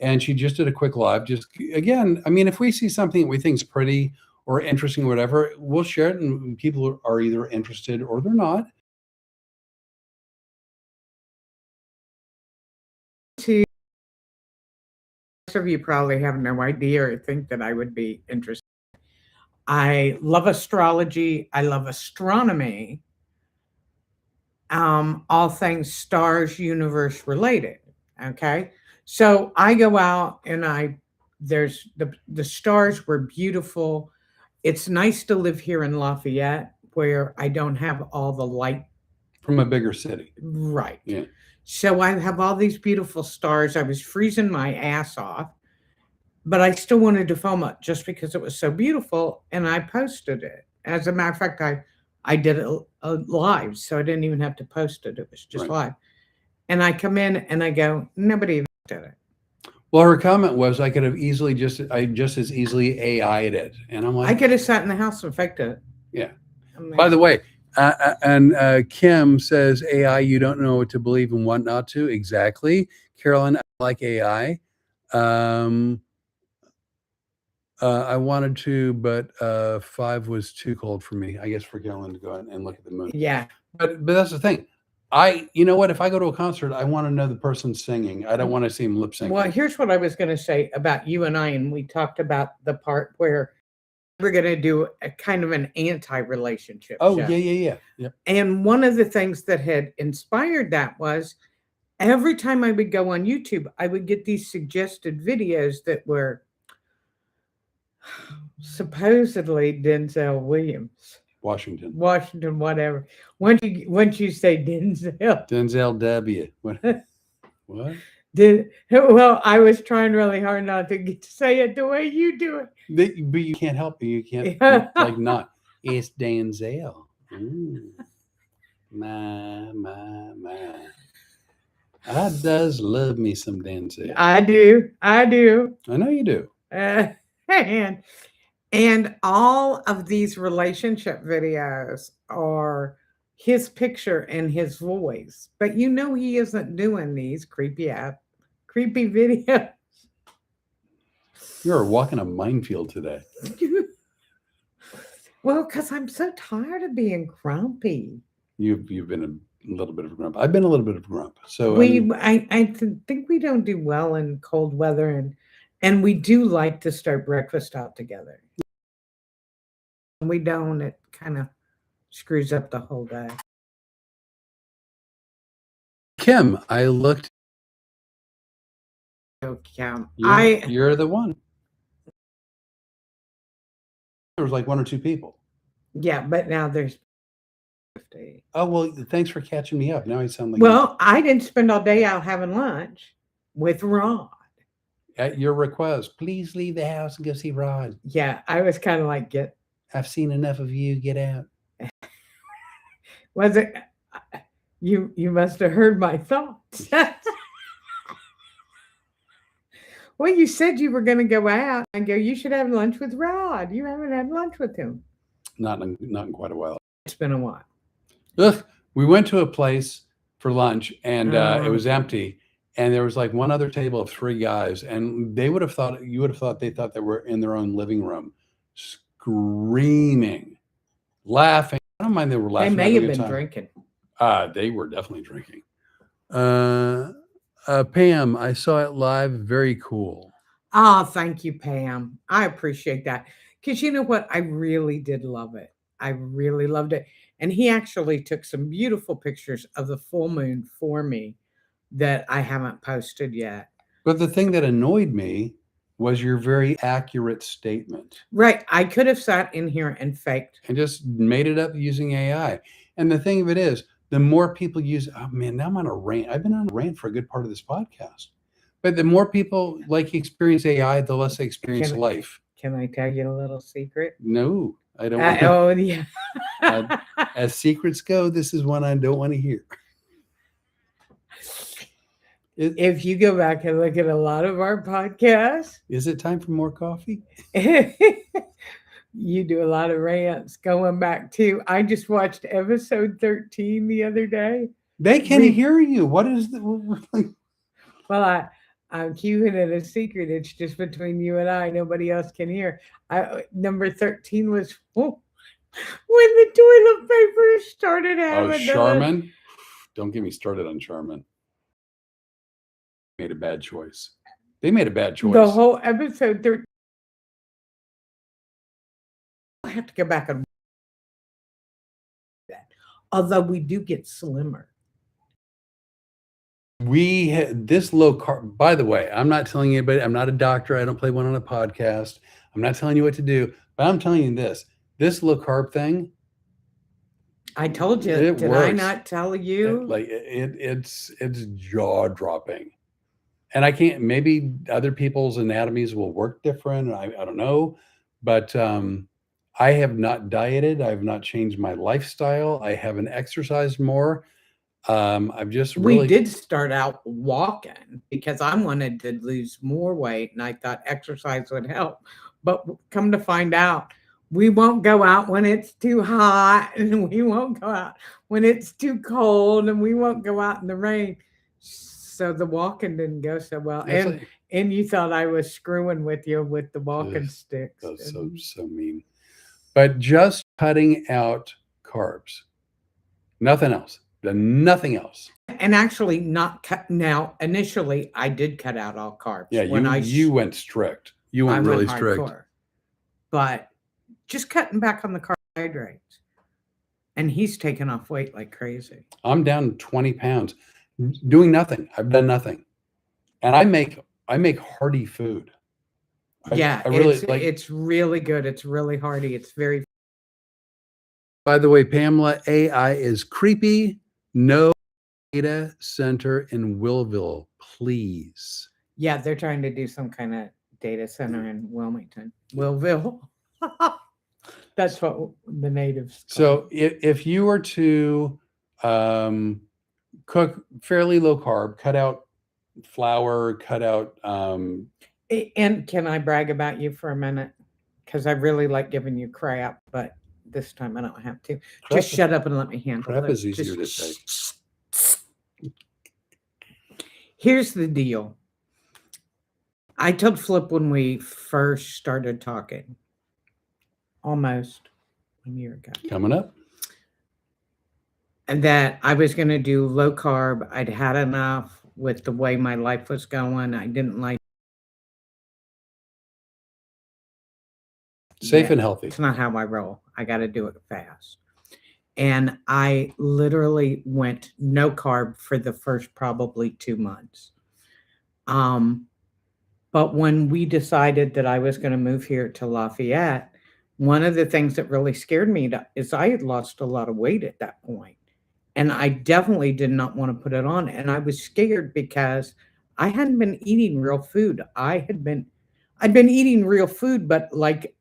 and she just did a quick live. Just again, I mean, if we see something that we think is pretty or interesting or whatever, we'll share it, and people are either interested or they're not. Most of you probably have no idea or think that I would be interested. I love astrology. I love astronomy. All things stars, universe related. Okay. So I go out and there's the stars were beautiful. It's nice to live here in Lafayette where I don't have all the light from a bigger city. Right. Yeah. So I have all these beautiful stars. I was freezing my ass off, but I still wanted to film it just because it was so beautiful, and I posted it. As a matter of fact, I did a live, so I didn't even have to post it. It was just live. And I come in and I go, nobody even did it. Well, her comment was, I could have easily just as easily AI'd it. And I'm like, I could have sat in the house and faked it. Yeah. By the way, and Kim says, AI, you don't know what to believe and what not to. Exactly. Carolyn, I like AI. I wanted to, but 5 was too cold for me. I guess for Carolyn to go out and look at the moon. Yeah. But that's the thing. You know what? If I go to a concert, I want to know the person singing. I don't want to see him lip syncing. Well, here's what I was going to say about you and I, and we talked about the part where we're going to do a kind of an anti-relationship show. Yeah. Yep. And one of the things that had inspired that was every time I would go on YouTube, I would get these suggested videos that were supposedly Denzel Williams. Washington, whatever. Once you say Denzel W. What? Well, I was trying really hard not to say it the way you do it. But you can't help it. You can't like not. It's Denzel. My. I does love me some Denzel. I do. I know you do. And all of these relationship videos are his picture and his voice, but he isn't doing these creepy videos. You're walking a minefield today. Well, because I'm so tired of being grumpy. You've been a little bit of a grump. I've been a little bit of a grump. So I think we don't do well in cold weather, and we do like to start breakfast out together. We don't. It kind of screws up the whole day. Kim, I looked. Count. You're the one. There was like 1 or 2 people. Yeah, but now there's 50. Oh, well, thanks for catching me up. Now I sound like. Well, I didn't spend all day out having lunch with Rod. At your request, please leave the house and go see Rod. Yeah, I was kind of like, I've seen enough of you. Get out. Was it? You must have heard my thoughts. Well, you said you were going to go out and go. You should have lunch with Rod. You haven't had lunch with him. Not in quite a while. It's been a while. Ugh, we went to a place for lunch and it was empty, and there was like one other table of 3 guys, and you would have thought they thought they were in their own living room, screaming, laughing. I don't mind they were laughing. They may have been drinking. They were definitely drinking. Pam, I saw it live. Very cool. Oh, thank you, Pam. I appreciate that. Because you know what? I really did love it. I really loved it. And he actually took some beautiful pictures of the full moon for me that I haven't posted yet. But the thing that annoyed me was your very accurate statement. Right. I could have sat in here and faked. And just made it up using AI. And the thing of it is, the more people use, oh man, now I'm on a rant. I've been on a rant for a good part of this podcast. But the more people experience AI, the less they experience life. Can I tell you a little secret? No, I don't. Oh, yeah. As secrets go, this is one I don't want to hear. If you go back and look at a lot of our podcasts. Is it time for more coffee? You do a lot of rants going back to. I just watched episode 13 the other day. They can hear you. What is the? Well, I'm keeping it a secret. It's just between you and I. Nobody else can hear. Number 13 was when the toilet paper started having. Oh, Charmin! Don't get me started on Charmin. Made a bad choice. They made a bad choice. The whole episode 13. I have to go back and that. Although we do get slimmer. We had this low carb. By the way, I'm not telling anybody. I'm not a doctor. I don't play one on a podcast. I'm not telling you what to do. But I'm telling you this low carb thing. I told you. Did works. I not tell you? It's jaw dropping. And I can't. Maybe other people's anatomies will work different. I don't know, but I have not dieted. I have not changed my lifestyle. I haven't exercised more. I've just we did start out walking because I wanted to lose more weight and I thought exercise would help. But come to find out, we won't go out when it's too hot, and we won't go out when it's too cold, and we won't go out in the rain. So the walking didn't go so well. And you thought I was screwing with you with the walking sticks. That's so mean. But just cutting out carbs. Nothing else. Nothing else. And actually not cut. Now, initially, I did cut out all carbs. Yeah, you went strict. You went really strict. Hardcore. But just cutting back on the carbohydrates. And he's taken off weight like crazy. I'm down 20 pounds. Doing nothing. I've done nothing. And I make hearty food. I really it's really good. It's really hearty. It's very. By the way, Pamela, AI is creepy. No data center in Willville, please. Yeah, they're trying to do some kind of data center in Wilmington. Willville. That's what the natives call. So if you were to cook fairly low carb, cut out flour, cut out and can I brag about you for a minute? Because I really like giving you crap, but this time I don't have to. Just shut up and let me handle it. Crap is easier to say. Here's the deal. I told Flip when we first started talking, almost a year ago. Coming up. And that I was going to do low carb. I'd had enough with the way my life was going. I didn't like. Safe and healthy. It's not how I roll. I got to do it fast. And I literally went no carb for the first probably 2 months. But when we decided that I was going to move here to Lafayette, one of the things that really scared me is I had lost a lot of weight at that point. And I definitely did not want to put it on. And I was scared because I hadn't been eating real food. I'd been eating real food, but like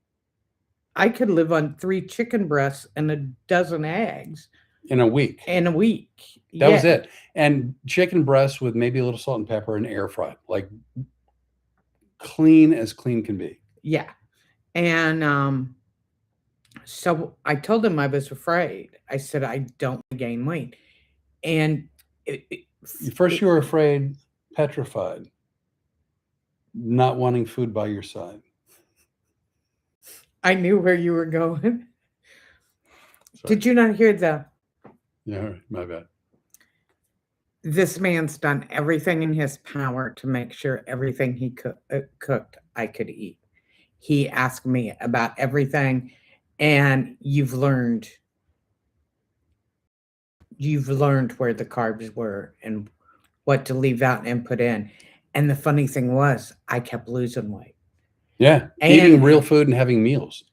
I could live on 3 chicken breasts and a dozen eggs in a week. That was it. And chicken breasts with maybe a little salt and pepper and air fried, like clean as clean can be. Yeah. And so I told him I was afraid. I said, I don't gain weight. And first you were afraid, petrified, not wanting food by your side. I knew where you were going. Sorry. Did you not hear the? Yeah, my bad. This man's done everything in his power to make sure everything he cooked I could eat. He asked me about everything, and you've learned where the carbs were and what to leave out and put in. And the funny thing was, I kept losing weight. Yeah, eating real food and having meals.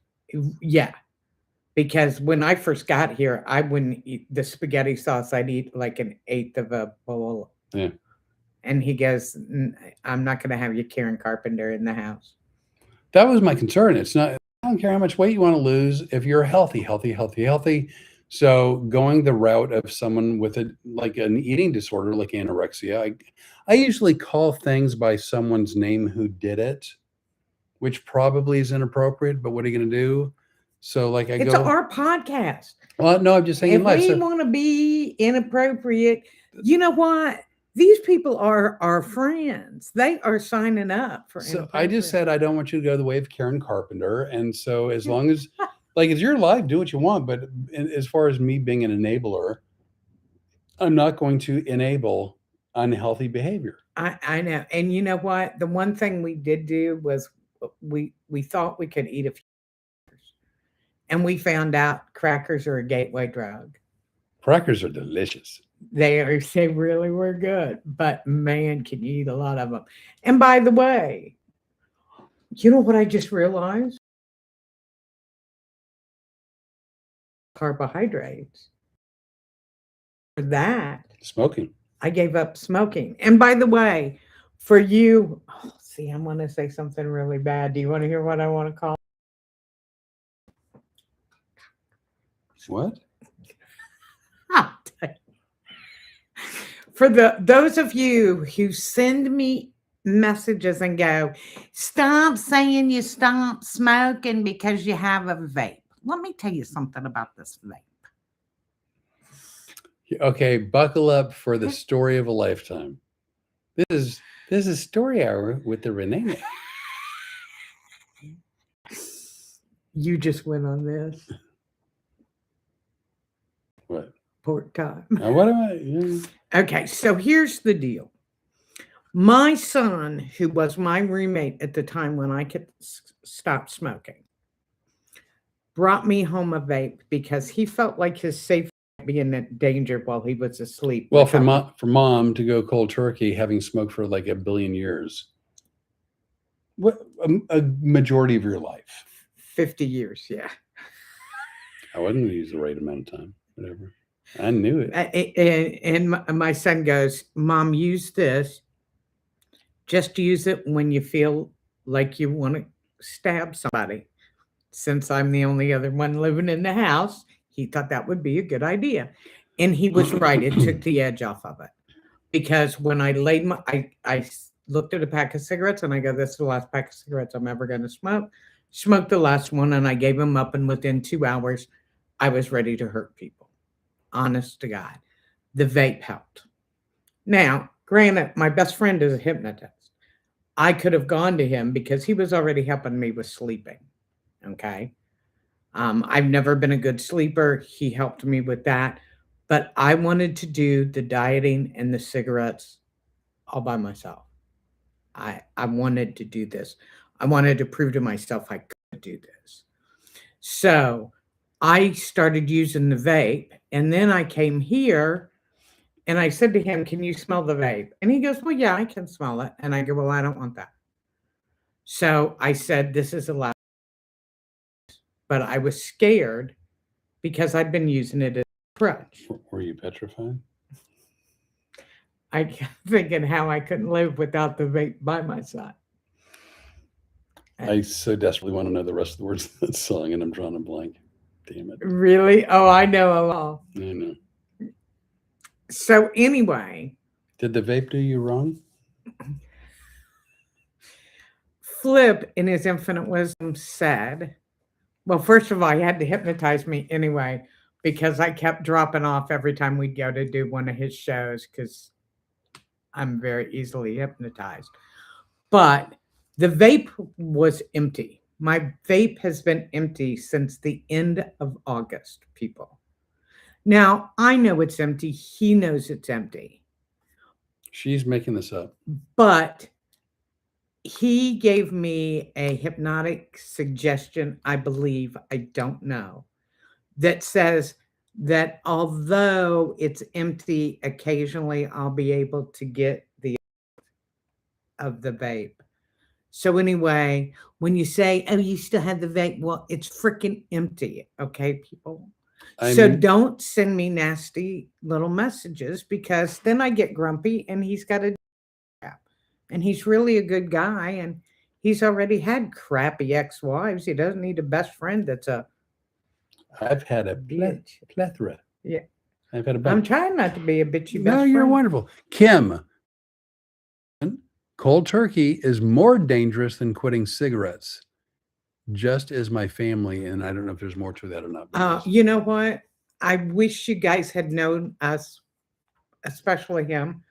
Yeah, because when I first got here, I wouldn't eat the spaghetti sauce. I'd eat like an eighth of a bowl. Yeah. And he goes, I'm not going to have you Karen Carpenter in the house. That was my concern. It's not, I don't care how much weight you want to lose if you're healthy. So going the route of someone with like an eating disorder, like anorexia, I usually call things by someone's name who did it, which probably is inappropriate, but what are you going to do? So like it's our podcast. Well, no, I'm just saying. If we want to be inappropriate, you know what? These people are our friends. They are signing up for. So I just said I don't want you to go the way of Karen Carpenter, and so as long as, like, it's your life, do what you want. But as far as me being an enabler, I'm not going to enable unhealthy behavior. I know, and you know what? The one thing we did do was we thought we could eat a few. And we found out crackers are a gateway drug. Crackers are delicious. They really were good, but man, can you eat a lot of them. And by the way, you know what I just realized? Carbohydrates. For that, smoking. I gave up smoking. And by the way, for you, see, I want to say something really bad. Do you want to hear what I want to call? What? For those of you who send me messages and go, stop saying you stop smoking because you have a vape. Let me tell you something about this vape. Okay, buckle up for the story of a lifetime. This is Story Hour with the Rene. You just went on this. What? Pork time. Now what am I? Yeah. Okay, so here's the deal. My son, who was my roommate at the time when I could stop smoking, brought me home a vape because he felt like his safety might be in danger while he was asleep. Well, for mom to go cold turkey, having smoked for like 1 billion years, what a majority of your life? 50 years, yeah. I wasn't going to use the right amount of time. Whatever. I knew it. And my son goes, Mom, use this. Just use it when you feel like you want to stab somebody. Since I'm the only other one living in the house, he thought that would be a good idea. And he was right. It took the edge off of it. Because when I laid I looked at a pack of cigarettes and I go, this is the last pack of cigarettes I'm ever going to smoke. Smoked the last one and I gave them up. And within 2 hours, I was ready to hurt people. Honest to God. The vape helped. Now, granted, my best friend is a hypnotist. I could have gone to him because he was already helping me with sleeping. Okay. I've never been a good sleeper. He helped me with that. But I wanted to do the dieting and the cigarettes all by myself. I wanted to do this. I wanted to prove to myself I could do this. So I started using the vape And then I came here and I said to him, "Can you smell the vape?" And he goes, "Well, yeah, I can smell it." And I go, "Well, I don't want that." So I said, "This is allowed." But I was scared because I'd been using it as a crutch. Were you petrified? I kept thinking how I couldn't live without the vape by my side. I so desperately want to know the rest of the words of that song, and I'm drawing a blank. Damn it. Really? Oh, I know them all. I know. So anyway. Did the vape do you wrong? Flip, in his infinite wisdom, said, well, first of all, he had to hypnotize me anyway, because I kept dropping off every time we'd go to do one of his shows, because I'm very easily hypnotized. But the vape was empty. My vape has been empty since the end of August, people. Now, I know it's empty. He knows it's empty. She's making this up. But he gave me a hypnotic suggestion, I believe, I don't know, that says that although it's empty, occasionally I'll be able to get the of the vape. So anyway, when you say, "Oh, you still have the vape," well, it's freaking empty, okay, people? So don't send me nasty little messages, because then I get grumpy and he's got a crap. And he's really a good guy, and he's already had crappy ex-wives. He doesn't need a best friend that's a I've had a bitch. plethora. Yeah. I've had a bunch. I'm trying not to be a bitchy best No, friend. you're wonderful. Kim, cold turkey is more dangerous than quitting cigarettes. Just as my family, and I don't know if there's more to that or not. You know what? I wish you guys had known us, especially him,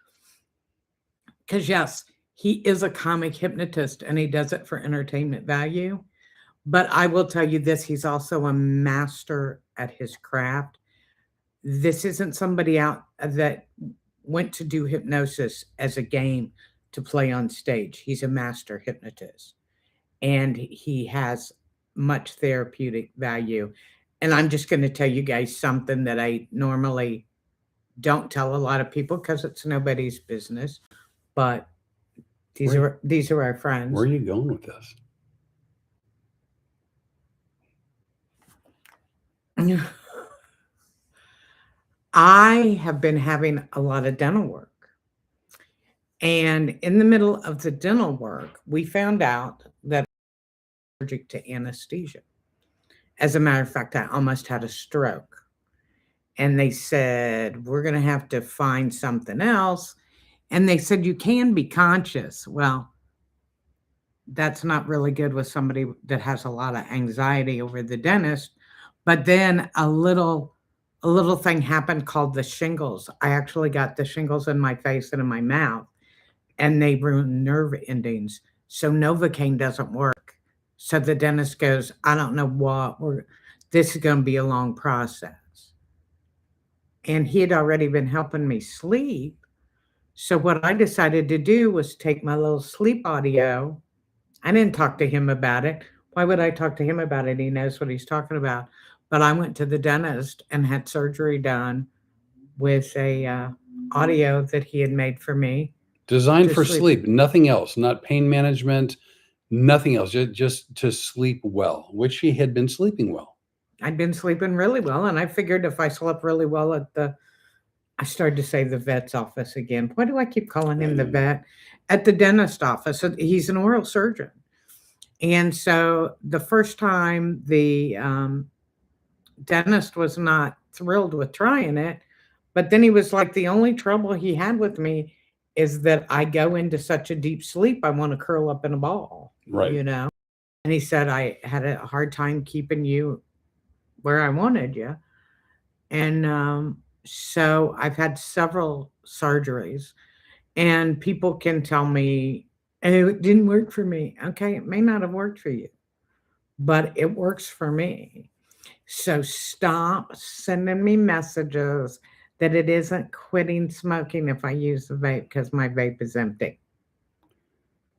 because yes, he is a comic hypnotist and he does it for entertainment value. But I will tell you this, he's also a master at his craft. This isn't somebody out that went to do hypnosis as a game to play on stage. He's a master hypnotist, and he has much therapeutic value. And I'm just going to tell you guys something that I normally don't tell a lot of people, because it's nobody's business. But these are our friends. Where are you going with this? I have been having a lot of dental work. And in the middle of the dental work, we found out that I'm allergic to anesthesia. As a matter of fact, I almost had a stroke. And they said, "We're going to have to find something else." And they said, "You can be conscious." Well, that's not really good with somebody that has a lot of anxiety over the dentist. But then a little thing happened called the shingles. I actually got the shingles in my face and in my mouth, and they ruin nerve endings. So Novocaine doesn't work. So the dentist goes, "I don't know what, this is going to be a long process." And he had already been helping me sleep. So what I decided to do was take my little sleep audio. I didn't talk to him about it. Why would I talk to him about it? He knows what he's talking about. But I went to the dentist and had surgery done with a audio that he had made for me. Designed for sleep, nothing else, not pain management, nothing else, just to sleep well, which he had been sleeping well. I'd been sleeping really well, and I figured if I slept really well I started to say the vet's office again. Why do I keep calling him the vet? At the dentist office. He's an oral surgeon. And so the first time, the dentist was not thrilled with trying it, but then he was like, the only trouble he had with me is that I go into such a deep sleep, I want to curl up in a ball, right? You know? And he said, I had a hard time keeping you where I wanted you. And so I've had several surgeries, and people can tell me, "Oh, it didn't work for me." Okay, it may not have worked for you, but it works for me. So stop sending me messages that it isn't quitting smoking if I use the vape, because my vape is empty.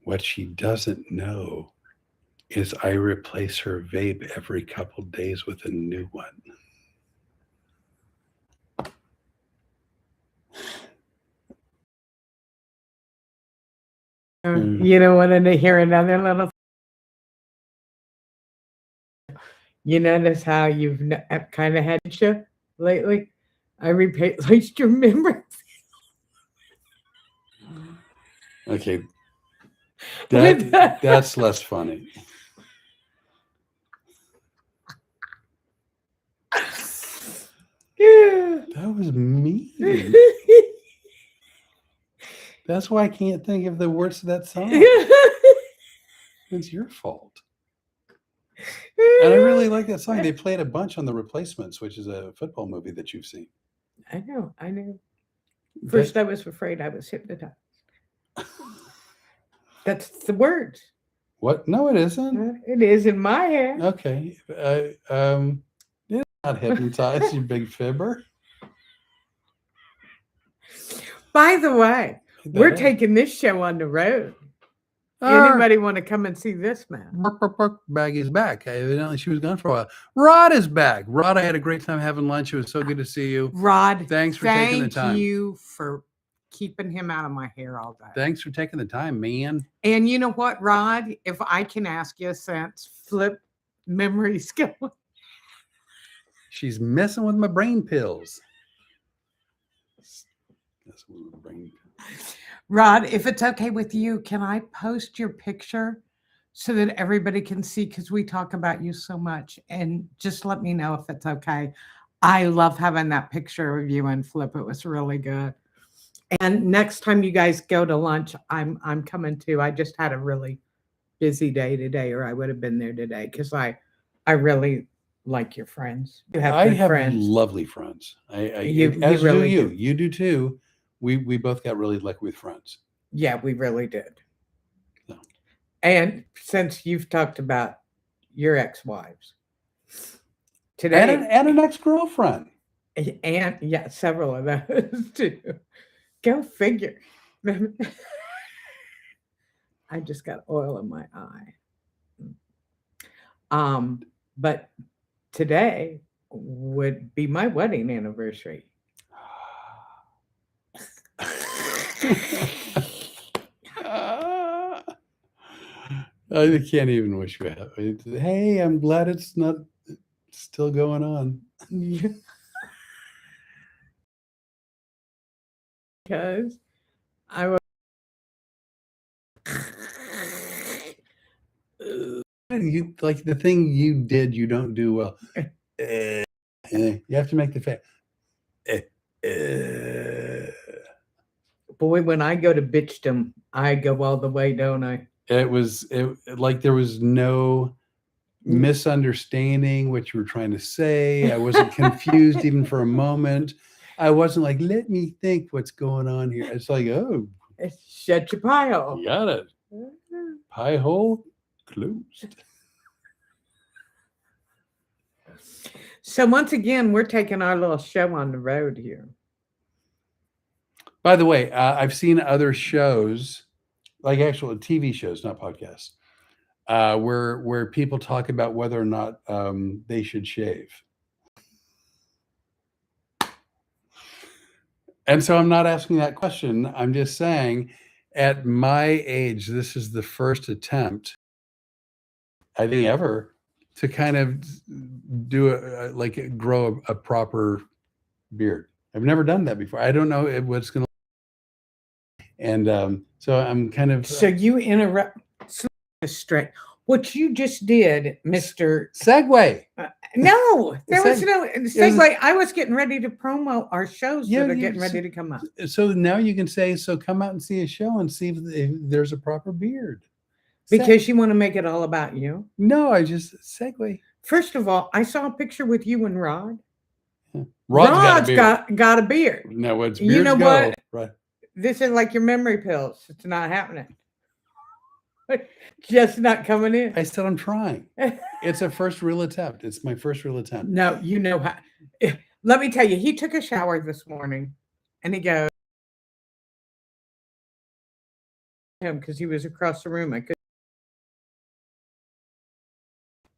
What she doesn't know is I replace her vape every couple days with a new one. You know, want to hear another little? You notice how you've kind of had you lately? I replaced your memory. Okay. That's less funny. Yeah. That was mean. That's why I can't think of the words to that song. It's your fault. And I really like that song. They played a bunch on The Replacements, which is a football movie that you've seen. I know. First, I was afraid I was hypnotized. That's the words. What? No, it isn't. It is in my head. Okay. You're not hypnotized, you big fibber. By the way, we're taking this show on the road. Anybody want to come and see this, man? Baggy's back. Evidently, she was gone for a while. Rod is back. Rod, I had a great time having lunch. It was so good to see you. Rod, thanks for taking the time. Thank you for keeping him out of my hair all day. Thanks for taking the time, man. And you know what, Rod? If I can ask you, since Flip memory's going, she's messing with my brain pills. Rod, if it's okay with you, can I post your picture so that everybody can see? Because we talk about you so much, and just let me know if it's okay. I love having that picture of you and Flip. It was really good. And next time you guys go to lunch, I'm coming too. I just had a really busy day today, or I would have been there today, because I really like your friends. You have I have friends. lovely friends. You as really do you. You do too. We both got really lucky with friends. Yeah, we really did. No. And since you've talked about your ex-wives today, and an ex-girlfriend, and yeah, several of those too. Go figure. I just got oil in my eye. But today would be my wedding anniversary. I can't even wish you happy. Hey, I'm glad it's not still going on. Because I was. You like the thing you did, you don't do well. You have to make the face. Boy, when I go to bitchdom, I go all the way, don't I? It like there was no misunderstanding what you were trying to say. I wasn't confused even for a moment. I wasn't like, let me think what's going on here. It's like, oh, shut your pie hole. You got it. Pie hole closed. So once again, we're taking our little show on the road here. By the way, I've seen other shows, like actual TV shows, not podcasts, where people talk about whether or not they should shave. And so I'm not asking that question. I'm just saying, at my age, this is the first attempt, I think ever, to kind of do grow a proper beard. I've never done that before. I don't know what's going to. And so I'm kind of. So you interrupt straight. What you just did, Mr. Segue. No, there was no segue. I was getting ready to promo our shows that are getting ready to come up. So now you can say, so come out and see a show and see if there's a proper beard. Because you want to make it all about you? No, I just segue. First of all, I saw a picture with you and Rod. Rod's got a beard. No, what's you know go? What? Right. This is like your memory pills. It's not happening. Just not coming in. I said I'm trying. It's a first real attempt. It's my first real attempt. No, you know how. Let me tell you, he took a shower this morning and he goes, because he was across the room.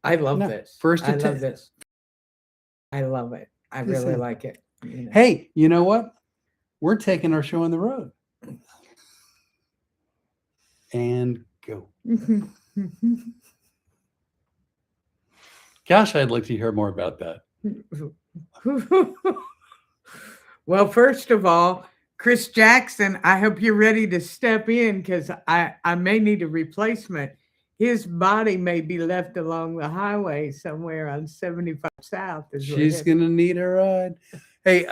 I love this. First attempt. I love this. I love it. I really like it. You know. Hey, you know what? We're taking our show on the road. and go. Gosh, I'd like to hear more about that. Well, first of all, Chris Jackson, I hope you're ready to step in because I may need a replacement. His body may be left along the highway somewhere on 75 South. She's going to need a ride. Hey,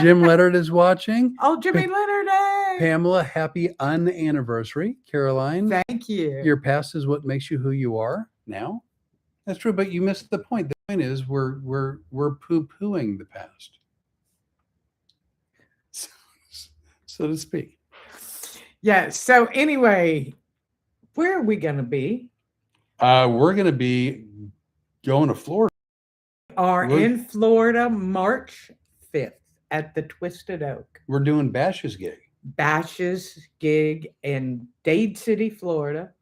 Jim Leonard is watching. Oh, Jimmy Leonard. Pamela, happy unanniversary. Caroline. Thank you. Your past is what makes you who you are now. That's true, but you missed the point. The point is we're poo-pooing the past, so to speak. Yeah. So anyway, where are we going to be? We're going to be going to Florida. We're in Florida, March 5th at the Twisted Oak. We're doing Bash's gig. Bash's gig in Dade City, Florida.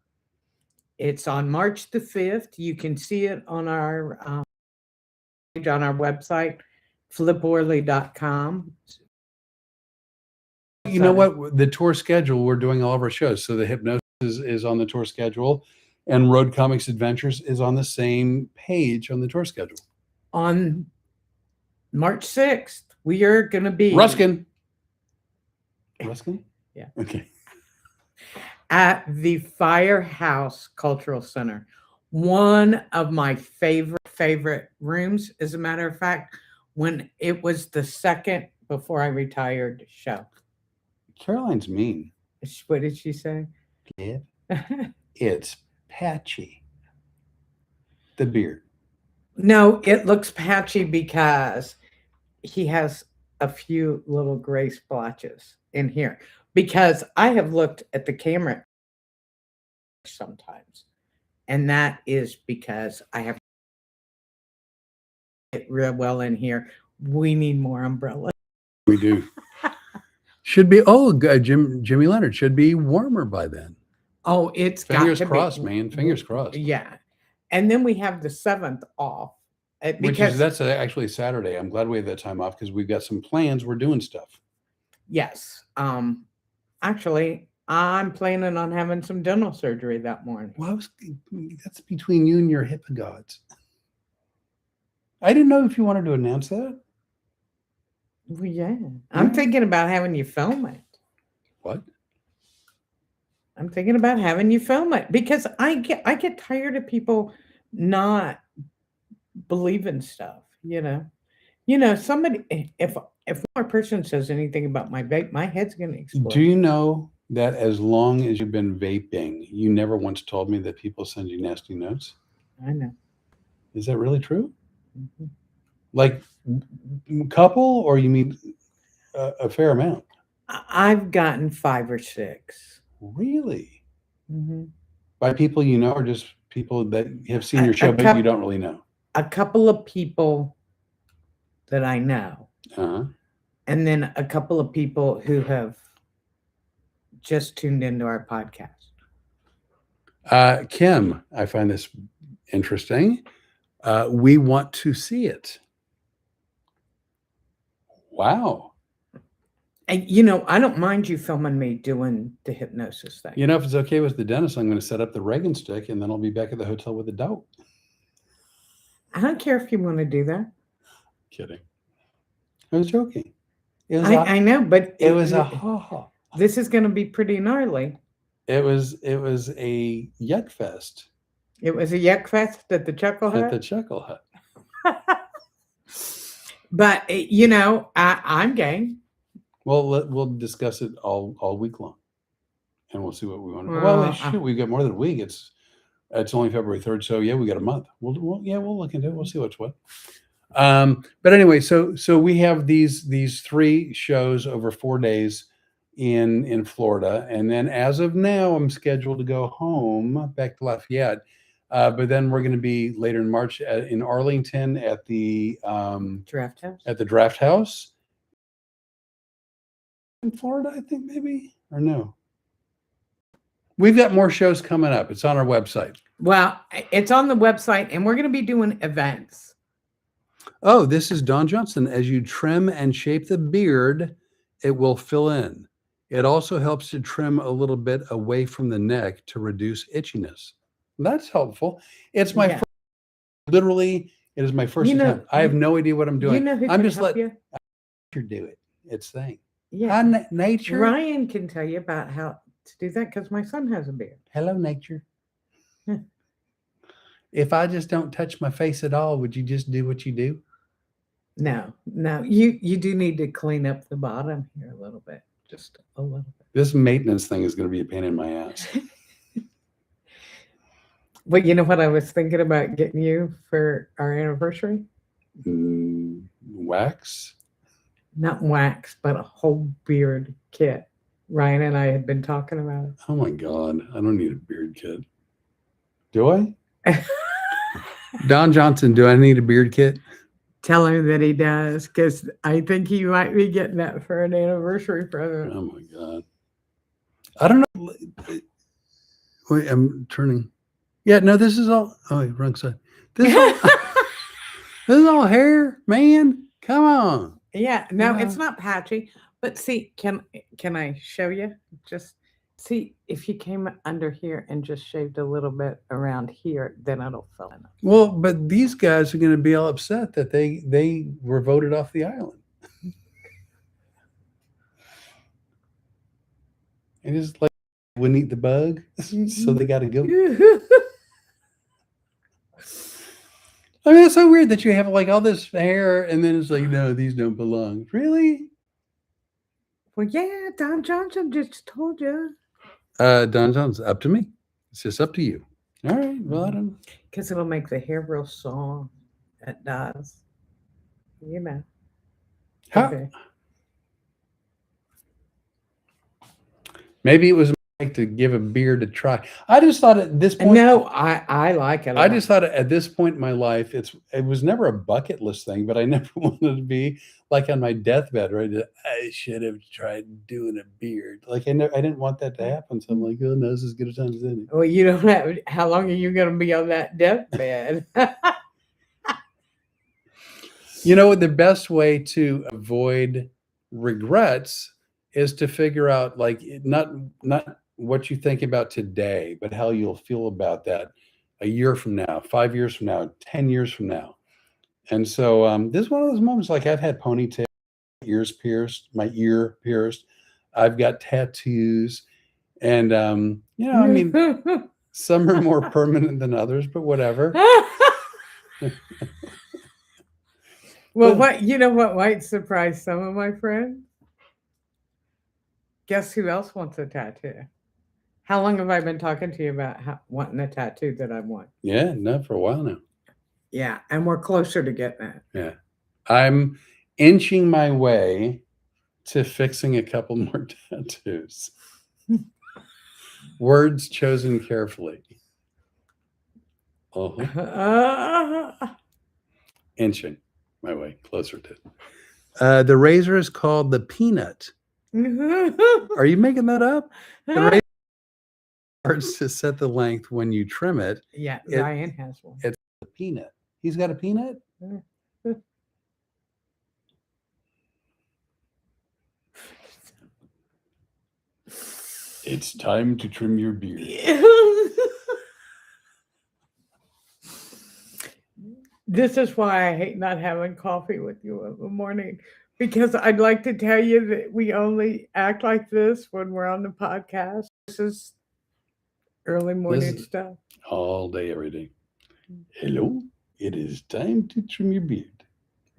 It's on March the 5th. You can see it on our website, fliporley.com. You know what? The tour schedule, we're doing all of our shows. So the Hypnosis is on the tour schedule, and Road Comics Adventures is on the same page on the tour schedule. On March 6th, we are going to be... Ruskin? Yeah. Okay. At the Firehouse Cultural Center. One of my favorite rooms, as a matter of fact, when it was the second before I retired show. Caroline's mean. What did she say? Yeah. It's patchy. The beard. No, it looks patchy because he has a few little gray splotches in here. Because I have looked at the camera sometimes, and that is because I have it real well in here. We need more umbrellas. We do. Jimmy Leonard should be warmer by then. Oh, it's fingers crossed, man. Fingers crossed. Yeah. And then we have the 7th off. That's actually Saturday. I'm glad we have that time off because we've got some plans. We're doing stuff. Yes. Actually, I'm planning on having some dental surgery that morning. Well, that's between you and your hypnagods. I didn't know if you wanted to announce that. Well, yeah. I'm thinking about having you film it. What? I'm thinking about having you film it because I get tired of people not believing stuff, you know. Somebody, if one more person says anything about my vape, my head's going to explode. Do you know that as long as you've been vaping, you never once told me that people send you nasty notes? I know. Is that really true? Mm-hmm. Like couple, or you mean a fair amount? I've gotten 5 or 6. Really? Mm-hmm. By people you know, or just people that have seen your show, but you don't really know? A couple of people that I know. Uh-huh. And then a couple of people who have just tuned into our podcast. Kim, I find this interesting. We want to see it. Wow. And, I don't mind you filming me doing the hypnosis thing. If it's okay with the dentist, I'm going to set up the Reagan stick, and then I'll be back at the hotel with the dope. I don't care if you want to do that. Kidding. I was joking. I know, but it was a ha-ha. This is going to be pretty gnarly. It was a yuck fest. It was a yuck fest at the Chuckle Hut? At the Chuckle Hut. But, I'm game. Well, we'll discuss it all week long. And we'll see what we want to do. Well, shoot, we've got more than a week. It's only February 3rd. So, yeah, we got a month. We'll look into it. We'll see what's what. But anyway, so we have these 3 shows over 4 days in Florida. And then as of now, I'm scheduled to go home back to Lafayette. But then we're going to be later in March in Arlington at the Draft House. At the Draft House in Florida, I think, maybe, or no. We've got more shows coming up. It's on our website. Well, it's on the website, and we're going to be doing events. Oh, this is Don Johnson. As you trim and shape the beard, it will fill in. It also helps to trim a little bit away from the neck to reduce itchiness. That's helpful. It's my Yeah. first, literally, it is my first You know, attempt. I have no idea what I'm doing. You know who I'm can just help letting you? nature do it. Its thing. Yeah. Hi, nature. Ryan can tell you about how to do that because my son has a beard. Hello, nature. If I just don't touch my face at all, would you just do what you do? No, you do need to clean up the bottom here a little bit, just a little bit. This maintenance thing is going to be a pain in my ass. But you know what I was thinking about getting you for our anniversary? Wax? Not wax, but a whole beard kit. Ryan and I had been talking about it. Oh my God. I don't need a beard kit. Do I? Don Johnson, do I need a beard kit? Tell him that he does, because I think he might be getting that for an anniversary present. Oh my God. I don't know. Wait, I'm turning. Yeah, no, this is all. Oh, wait, wrong side. This is all, this is all hair, man. Come on. Yeah, no, it's not patchy. But see, can I show you? Just see if you came under here and just shaved a little bit around here, then it'll fill in. Well, but these guys are going to be all upset that they were voted off the island. And it's like wouldn't eat the bug, so they got to go. I mean, it's so weird that you have like all this hair, and then it's like, no, these don't belong. Really? Well, yeah, Don Johnson just told you. Don Johnson, up to me. It's just up to you. All right. Well, I don't know. Because it'll make the hair real soft. It does. You know. How? Okay. Maybe it was like to give a beard a try. I just thought at this point. No, I like it. I just thought at this point in my life, it was never a bucket list thing, but I never wanted to be like on my deathbed, right? I should have tried doing a beard. Like I didn't want that to happen. So I'm like, oh no, this is as good a time as any. Well, you don't have. How long are you going to be on that deathbed? You know, the best way to avoid regrets is to figure out like not what you think about today, but how you'll feel about that a year from now, 5 years from now, 10 years from now. And so this is one of those moments like I've had ponytails, my ear pierced. I've got tattoos. And, you know, I mean, some are more permanent than others, but whatever. Well, what might surprise some of my friends? Guess who else wants a tattoo? How long have I been talking to you about wanting a tattoo that I want? Yeah, no, for a while now. Yeah, and we're closer to getting it. Yeah. I'm inching my way to fixing a couple more tattoos. Words chosen carefully. Inching my way closer to it. The razor is called the Peanut. Are you making that up? The razor starts to set the length when you trim it. Yeah, Ryan has one. It's a peanut. He's got a peanut? It's time to trim your beard. This is why I hate not having coffee with you in the morning, because I'd like to tell you that we only act like this when we're on the podcast. This is early morning stuff. All day, every day. Hello, it is time to trim your beard.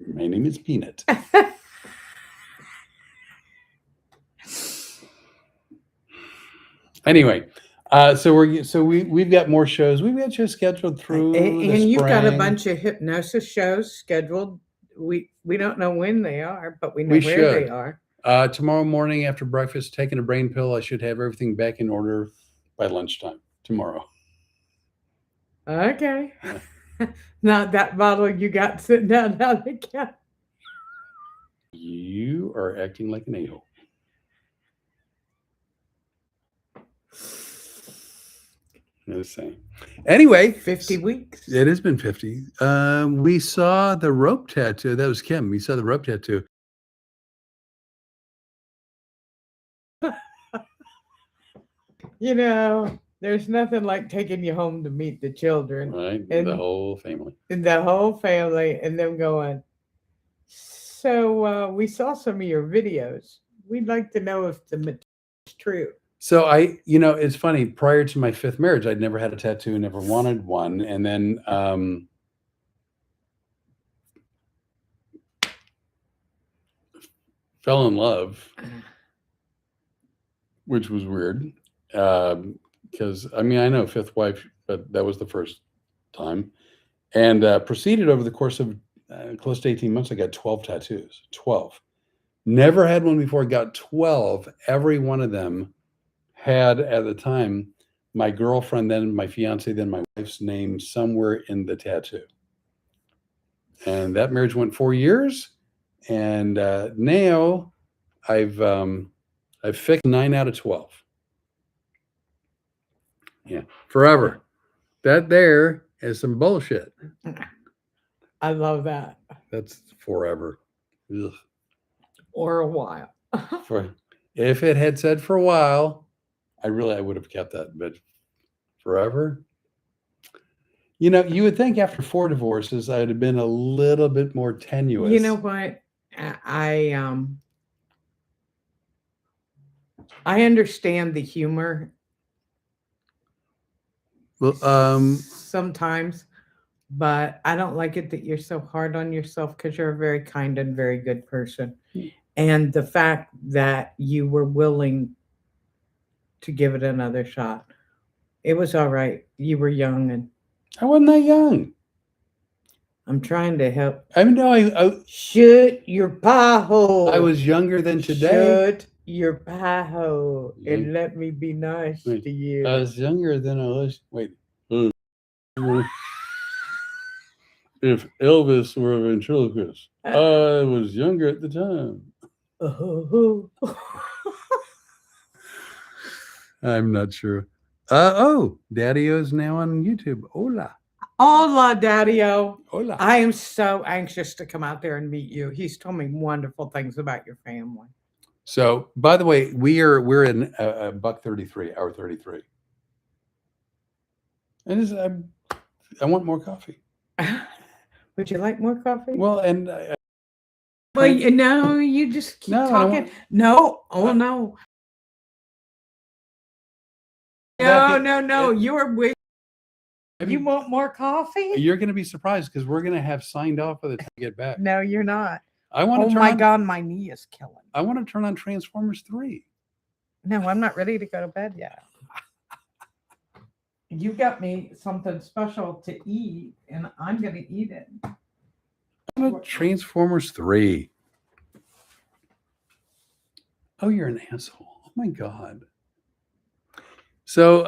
My name is Peanut. Anyway, we've got more shows. We've got shows scheduled through and the you've got a spring. bunch of hypnosis shows scheduled. We don't know when they are, but we know where they are. Tomorrow morning after breakfast, taking a brain pill, I should have everything back in order by lunchtime tomorrow. Okay. Now that bottle you got sitting down on the couch. You are acting like an a-hole. No saying. Anyway, 50 weeks. It has been 50. We saw the rope tattoo. That was Kim. We saw the rope tattoo. You know, there's nothing like taking you home to meet the children. Right. And the whole family. And the whole family, and them going, so we saw some of your videos. We'd like to know if the material is true. So it's funny. Prior to my 5th marriage, I'd never had a tattoo, never wanted one. And then fell in love, which was weird. Because, I know 5th wife, but that was the first time. And proceeded over the course of close to 18 months. I got 12 tattoos. 12. Never had one before. I got 12. Every one of them had, at the time, my girlfriend, then my fiance, then my wife's name somewhere in the tattoo. And that marriage went 4 years. And now I've fixed 9 out of 12. Yeah, forever. That there is some bullshit. I love that. That's forever. Ugh. Or a while. If it had said for a while, I would have kept that. But forever? You would think after 4 divorces, I'd have been a little bit more tenuous. You know what? I understand the humor. Well, sometimes, but I don't like it that you're so hard on yourself, because you're a very kind and very good person. And the fact that you were willing to give it another shot, it was all right. You were young, and I wasn't that young. I'm trying to help. I Shut your pie hole. I was younger than today. Shut your pie hole and let me be nice to you. I was younger than I was. Wait. If Elvis were a ventriloquist, I was younger at the time. I'm not sure. Daddy-O is now on YouTube. Hola. Hola, Daddy-O. Hola. I am so anxious to come out there and meet you. He's told me wonderful things about your family. So, by the way, we're in buck 33, hour 33. And I want more coffee. Would you like more coffee? Well, and you just keep talking. No. No. You're with. You want more coffee? You're going to be surprised, because we're going to have signed off by the time we get back. No, you're not. I want to. Oh my God, my knee is killing. I want to turn on Transformers 3. No, I'm not ready to go to bed yet. You got me something special to eat, and I'm going to eat it. Transformers 3. Oh, you're an asshole. Oh my God. So,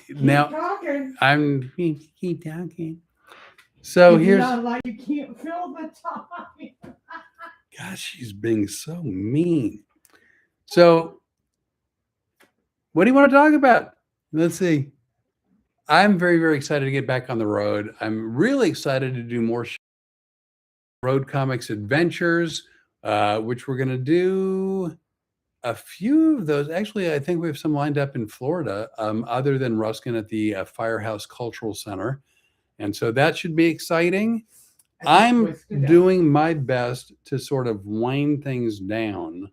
now talking. I'm keep talking. So here's not like you can't fill the time. Gosh, she's being so mean. So, what do you want to talk about? Let's see. I'm very, very excited to get back on the road. I'm really excited to do more road comics adventures, which we're going to do a few of those. Actually, I think we have some lined up in Florida, other than Ruskin at the Firehouse Cultural Center. And so that should be exciting. I'm doing my best to sort of wind things down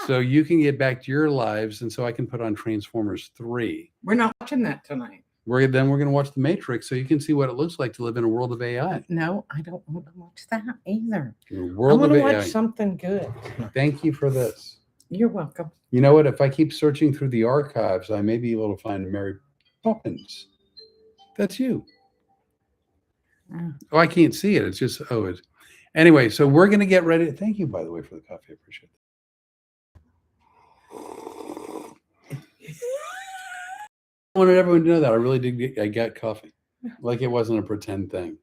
so you can get back to your lives, and so I can put on Transformers 3. We're not watching that tonight. We're going to watch The Matrix, so you can see what it looks like to live in a world of AI. No, I don't want to watch that either. I want to watch something good. Thank you for this. You're welcome. You know what? If I keep searching through the archives, I may be able to find Mary Poppins. That's you. Oh, I can't see it. It's just, anyway, so we're going to get ready. Thank you, by the way, for the coffee. I appreciate it. I wanted everyone to know that. I really did. I got coffee. Like it wasn't a pretend thing.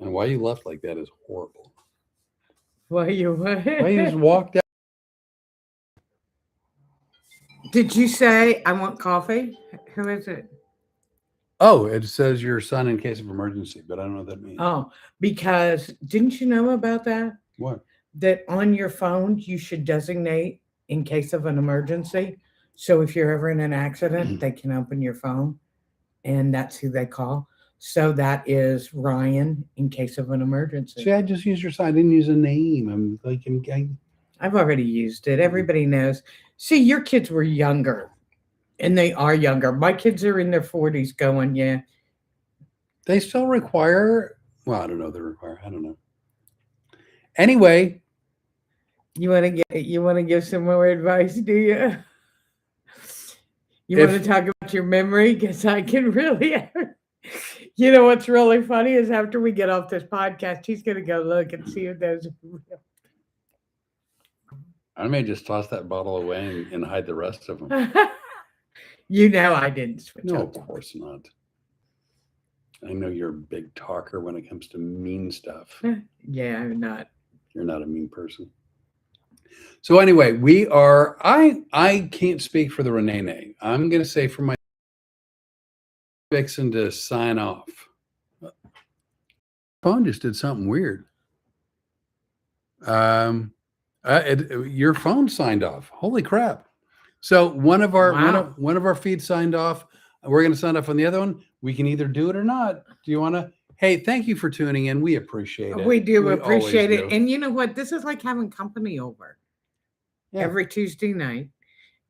And why you left like that is horrible. Why you just walked out? Did you say I want coffee? Who is it? Oh, it says your son in case of emergency, but I don't know what that means. Oh, because didn't you know about that? What? That on your phone you should designate in case of an emergency. So if you're ever in an accident, they can open your phone, and that's who they call. So that is Ryan in case of an emergency. See, I just used your side. I didn't use a name. I'm like, I've already used it. Everybody knows. See, your kids were younger, and they are younger. My kids are in their 40s going, yeah. They still require, well, I don't know. They require, I don't know. Anyway. You want to give some more advice, do you? You want to talk about your memory? Because I can really, you know, what's really funny is after we get off this podcast, he's going to go look and see if those are real. I may just toss that bottle away and hide the rest of them. You know I didn't switch No, up. of course not. I know you're a big talker when it comes to mean stuff. Yeah, I'm not. You're not a mean person. So anyway, we are, I can't speak for the Rene. I'm going to say for my fixing to sign off. Phone just did something weird. Your phone signed off. Holy crap. So one of our feeds signed off. We're going to sign off on the other one. We can either do it or not. Do you want to? Hey, thank you for tuning in. We appreciate it. We do appreciate it. And you know what? This is like having company over every Tuesday night.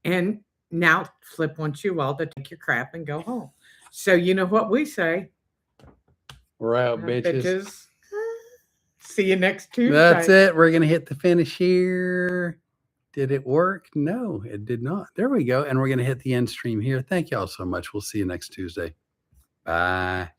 And now Flip wants you all to take your crap and go home. So you know what we say? We're out, bitches. See you next Tuesday. That's it. We're going to hit the finish here. Did it work? No, it did not. There we go. And we're going to hit the end stream here. Thank you all so much. We'll see you next Tuesday. Bye.